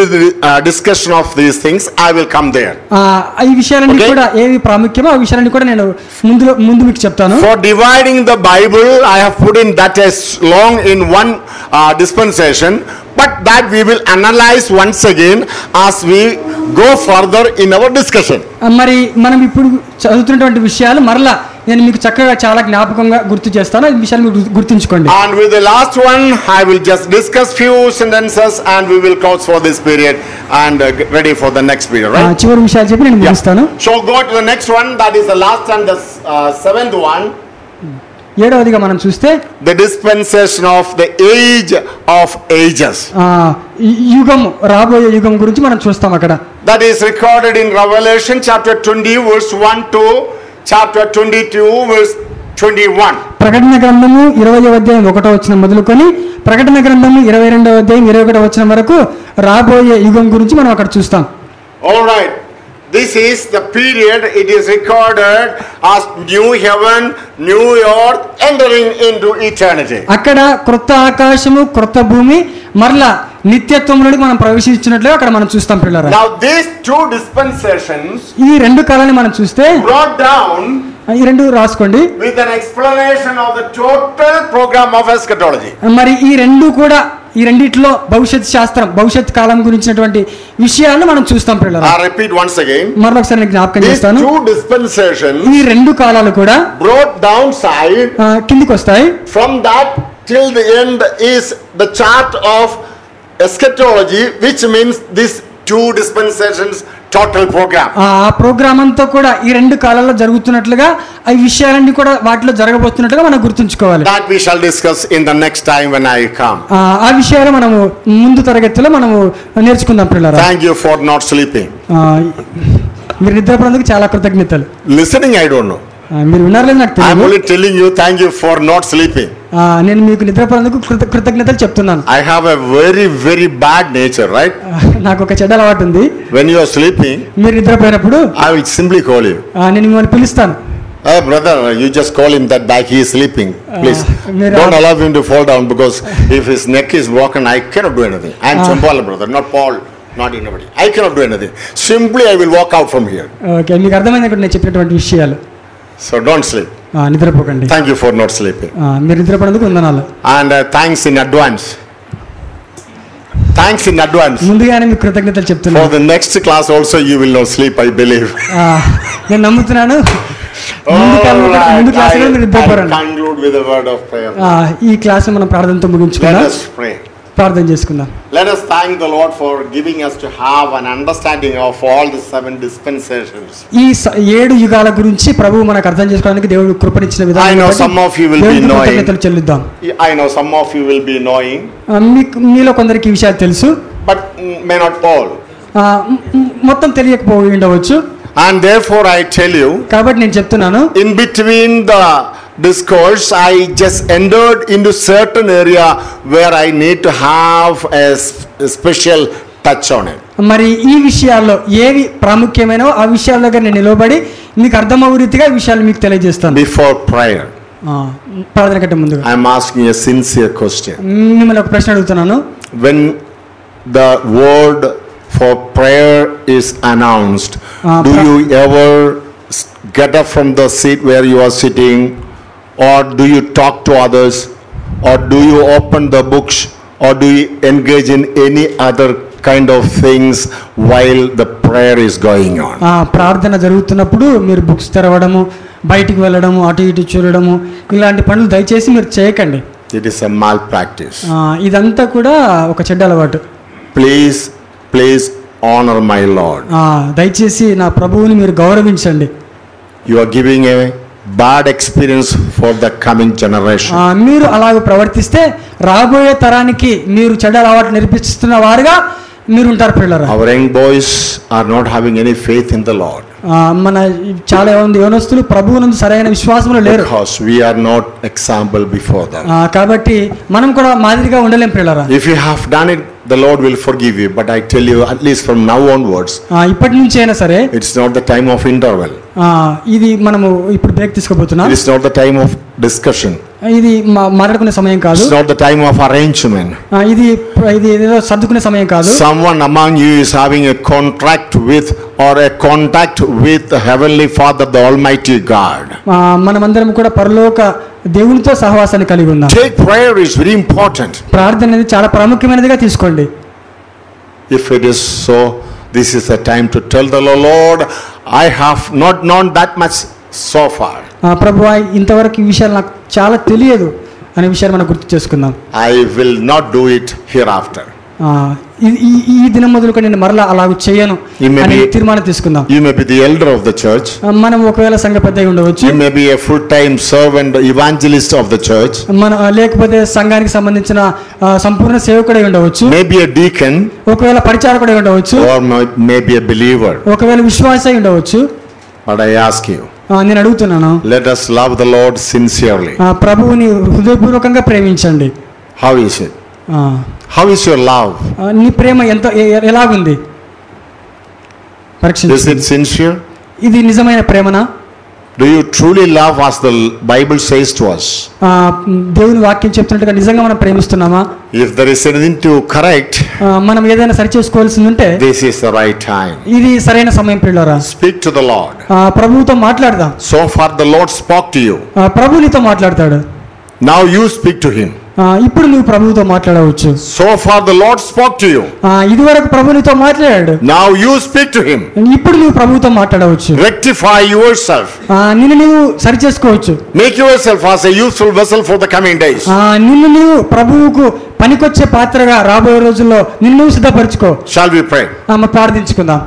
discussion of these things, I will come there. ఈ విషయాలన్నీ కూడా ఏవి ప్రాముఖ్యమో ఆ విషయాలన్నీ కూడా నేను ముందు మీకు చెప్తాను. For dividing the Bible, I have put in that as long in one dispensation, but that we will analyze once again as we go further in our discussion. మరి మనం ఇప్పుడు చదువుతున్నటువంటి విషయాలు మరలా నేను మీకు చక్కగా చాలా జ్ఞాపకంగా గుర్తు చేస్తాను. ఈ విషయాలు మీరు గుర్తుంచుకోండి. And with the last one I will just discuss few sentences and we will close for this period and get ready for the next period, right? చివరి విషయాలు చెప్పి నేను ముగిస్తాను. So go to the next one, that is the last and the 7th one. 7వదిగా మనం చూస్తే the dispensation of the age of ages. యుగం, రాబోయే యుగం గురించి మనం చూస్తాం అక్కడ. That is recorded in Revelation chapter 20 verse 1 to chapter 22 verse 21. ప్రకటన గ్రంథము 20వ అధ్యాయం 1వ వచనం మొదలుకొని ప్రకటన గ్రంథము 22వ అధ్యాయం 21వ వచనం వరకు రాబోయే యుగం గురించి మనం అక్కడ చూస్తాం. All right. This is the period it is recorded as new heaven, new earth entering into eternity. అక్కడ క్రొత్త ఆకాశము, క్రొత్త భూమి మరలా నిత్యత్వంలోకి మనం ప్రవేశించినట్లుగా అక్కడ మనం చూస్తాం పిల్లరా. Now these two dispensations, ఈ రెండు కాలాన్ని మనం చూస్తే brought down, ఈ రెండు రాసుకోండి, with an explanation of the total program of eschatology. మరి ఈ రెండు కూడా ఈ రెండిట్లో భవిష్యత్ శాస్త్రం, భవిష్యత్ కాలం గురించినటువంటి విషయాలను మనం చూస్తాం పిల్లరా. I repeat once again. మరొకసారి నేను జ్ఞాపకం చేస్తాను. These two dispensations, ఈ రెండు కాలాలు కూడా brought downside, కిందికి వస్తాయి. From that till the end is the chart of eschatology, which means these two dispensations total program. ఆ ప్రోగ్రామ్ అంతా కూడా ఈ రెండు కాలాల్లో జరుగుతున్నట్లుగా ఆ విషయాలన్నీ కూడా వాటిలో జరగబోతున్నట్లుగా మనం గుర్తుంచుకోవాలి. That we shall discuss in the next time when I come. ఆ విషయాలు మనము ముందు తరగతిలో మనము నేర్చుకుందాం పిల్లరా. Thank you for not sleeping. మీరు నిద్రపోయినందుకు చాలా కృతజ్ఞతలు. Listening, I don't know. మీరు విన్నారో నాకు I am తెలియదు. only telling you thank you for not sleeping. నేను మీకు నిద్రపోయినందుకు కృతజ్ఞతలు చెప్తున్నాను. I have a very, very bad nature, right? నాకు ఒక చెడ్డ అలవాటు ఉంది. When you are sleeping, మీరు నిద్రపోయినప్పుడు I will simply call you. నేను మిమ్మల్ని పిలుస్తాను. Brother, you just call him that back, he is sleeping. Please, don't allow him to fall down, because if his neck is broken, I cannot do anything. I am Champala, brother, not Paul, not anybody. I cannot do anything. Simply I will walk out from here. Okay, మీకు అర్థమైంది నేను చెప్పినటువంటి విషయాలు. So don't sleep. నిద్రపోకండి. Thank you for not sleeping. మీరు నిద్రపోయినందుకు వందనాలు. And thanks in advance. Thanks in advance. ముందుగానే మీకు కృతజ్ఞతలు చెప్తున్నాను. For the next class also you will not sleep, I believe. నేను నమ్ముతున్నాను. ముందు క్లాస్ లో మీరు నిద్రపోరండి. Conclude with a word of prayer. ఈ క్లాస్ మనం ప్రార్థనతో ముగించుకుందాం. Let us pray. ప్రార్థన చేసుకుందాం. Let us thank the Lord for giving us to have an understanding of all the 7 dispensations. ఈ 7 యుగాల గురించి ప్రభువు మనకు అర్థం చేసుకోవడానికి దేవుడు కృపనిచ్చిన విధానం. I know some of you will be knowing. కృతజ్ఞతలు చెల్లిద్దాం. I know some of you will be knowing. మీలో కొందరికి ఈ విషయాలు తెలుసు. But may not all. మొత్తం తెలియకపోయి ఉండవచ్చు. And therefore I tell you. కాబట్టి నేను చెప్తున్నాను. In between the discourse, I just entered into certain area where I need to have a special touch on it. మరి ఈ విషయాల్లో ఏవి ప్రాముఖ్యమైనవో ఆ విషయాల దగ్గర నేను నిలబడి మీకు అర్థమవు రీతిగా ఈ విషయాలు మీకు తెలియజేస్తాను. Before prayer, ప్రార్థన కంటే ముందుగా I am asking a sincere question. మిమ్మల్ని ఒక ప్రశ్న అడుగుతున్నాను. When the word for prayer is announced, do you ever get up from the seat where you are sitting, or do you talk to others, or do you open the books, or do you engage in any other kind of things while the prayer is going on? ప్రార్థన జరుగుతున్నప్పుడు మీరు books తెరవడము, బయటికి వెళ్ళడము, అటు ఇటు చూడడము, ఇలాంటి పనులు దయచేసి మీరు చేయకండి. It is a malpractice. ఇదంతా కూడా ఒక చెడ్డ అలవాటు. Please honor my Lord. దయచేసి నా ప్రభువుని మీరు గౌరవించండి. You are giving a bad experience for the coming generation. మీరు అలాగ ప్రవర్తిస్తే రాబోయే తరానికి మీరు చెడ్డ అలవాటు నేర్పిస్తున్న వారుగా మీరు ఉంటారు పిల్లరా. Our young boys are not having any faith in the Lord. మన చాలా మంది యవనస్తులు ప్రభువునందు సరైన విశ్వాసంలో లేరు. Because we are not example before them. కాబట్టి మనం కూడా మాదిరిగా ఉండలేం పిల్లరా. If you have done it, the Lord will forgive you, but I tell you, at least from now onwards, ఇప్పటి నుంచి అయినా సరే it's not the time of interval. ఇది మనము ఇప్పుడు break తీసుకోబోతున్నాం. It is not the time of discussion. ఇది మాట్లాడుకునే సమయం కాదు. It's not the time of arrangement. ఇది ఏదో సర్దుకునే సమయం కాదు. Someone among you is having a contract with or a contact with the heavenly Father, the Almighty God. మనమందరం కూడా పరలోక దేవునితో సహవాసాన్ని కలిగి ఉన్నాం. Take prayer is very important. ప్రార్థన అనేది చాలా ప్రాముఖ్యమైనదిగా తీసుకోండి. If it is so, this is the time to tell the Lord, I have not known that much so far. ప్రభువా, ఇంతవరకు ఈ విషయాలు నాకు చాలా తెలియదు అనే విషయాన్ని మనం గుర్తు చేసుకుందాం. I will not do it hereafter. ఈ దినం మొదలుకొని నేను మరలా అలాగ చేయను అనే తీర్మానం తీసుకుందాం. You may be the elder of the church. మనం ఒకవేళ సంఘ పెద్దగా ఉండవచ్చు. You may be a full-time servant, evangelist of the church. లేకపోతే సంఘానికి సంబంధించిన సంపూర్ణ సేవకుడై ఉండవచ్చు. Maybe a deacon. ఒకవేళ పరిచారకుడై ఉండవచ్చు. Or maybe a believer. ఒకవేళ విశ్వాసి అయి ఉండవచ్చు. But I ask you, నేను అడుగుతున్నాను, let us love the Lord sincerely. ప్రభువుని హృదయపూర్వకంగా ప్రేమించండి. How is it? How is your love? నీ ప్రేమ ఎంత ఎలాగుంది పరీక్షించు. Is it sincere? ఇది నిజమైన ప్రేమనా? Do you truly love as the Bible says to us? దేవుని వాక్యం చెప్తున్నట్టుగా నిజంగా మనం ప్రేమిస్తున్నామా? If there is anything to correct, మనం ఏదైనా సరి చేసుకోవాల్సింది ఉంటే this is the right time. ఇది సరైన సమయం పిల్లరా. Speak to the Lord. ప్రభువుతో మాట్లాడదాం. So far the Lord spoke to you. ప్రభువు నీతో మాట్లాడతాడు. Now you speak to him. ఇప్పుడు నువ్వు ప్రభువుతో మాట్లాడవచ్చు. So far the Lord spoke to you. ఇదివరకు ప్రభు నీతో మాట్లాడాడు. Now you speak to him. ఇప్పుడు నువ్వు ప్రభువుతో మాట్లాడవచ్చు. Rectify yourself. నిన్ను నువ్వు సరి చేసుకోవచ్చు. Make yourself as a useful vessel for the coming days. నిన్ను నువ్వు ప్రభువుకు పనికొచ్చే పాత్రగా రాబోయే రోజుల్లో నిన్ను సిద్ధపరచుకో. Shall we pray? ప్రార్థించుకుందాం.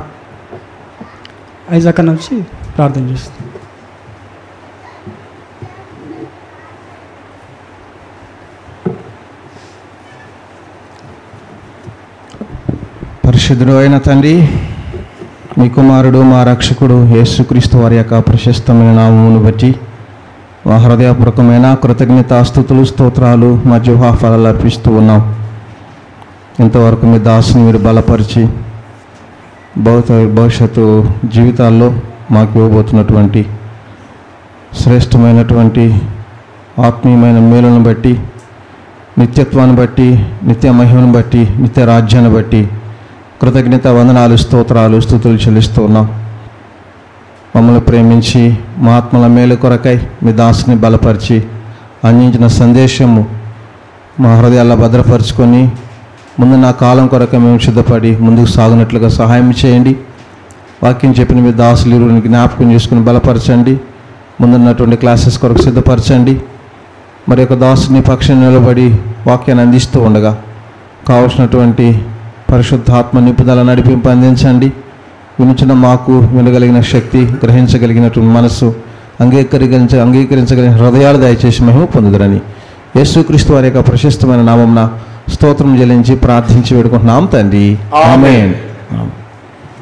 ఐజాక్ అన్న వచ్చి ప్రార్థన చేస్తాం. పరిశుద్ధుడు అయిన తండ్రి, మీ కుమారుడు మా రక్షకుడు యేసుక్రీస్తు వారి యొక్క ప్రశస్తమైన నామమును బట్టి మా హృదయపూర్వకమైన కృతజ్ఞతాస్తుతులు స్తోత్రాలు మా జిహ్వా ఫలాలు అర్పిస్తూ ఉన్నాం. ఇంతవరకు మీ దాసుని మీరు బలపరిచి భవిష్యత్తు జీవితాల్లో మాకు ఇవ్వబోతున్నటువంటి శ్రేష్టమైనటువంటి ఆత్మీయమైన మేలును బట్టి, నిత్యత్వాన్ని బట్టి, నిత్య మహిమను బట్టి, నిత్య రాజ్యాన్ని బట్టి కృతజ్ఞత వందనాలు స్తోత్రాలు స్తుతులు చెల్లిస్తూ ఉన్నాం. మమ్మల్ని ప్రేమించి మా ఆత్మల మేలు కొరకై మీ దాసుని బలపరిచి అందించిన సందేశము మా హృదయాల్లో భద్రపరుచుకొని ముందు నా కాలం కొరకై మేము సిద్ధపడి ముందుకు సాగునట్లుగా సహాయం చేయండి. వాక్యం చెప్పిన మీ దాసులు ఇరువురిని జ్ఞాపకం చేసుకుని బలపరచండి. ముందున్నటువంటి క్లాసెస్ కొరకు సిద్ధపరచండి. మరి యొక్క దాసుని పక్షం నిలబడి వాక్యాన్ని అందిస్తూ ఉండగా కావలసినటువంటి పరిశుద్ధాత్మ నిపుదల నడిపింపు అందించండి. వినిచిన మాకు వినగలిగిన శక్తి, గ్రహించగలిగినటువంటి మనస్సు, అంగీకరించగలిగిన హృదయాలు దయచేసి మహిమ పొందుదరని యేసుక్రీస్తు వారి యొక్క ప్రశస్తమైన నామమున స్తోత్రం చెల్లించి ప్రార్థించి వేడుకుంటున్నాం తండ్రి. ఆమేన్.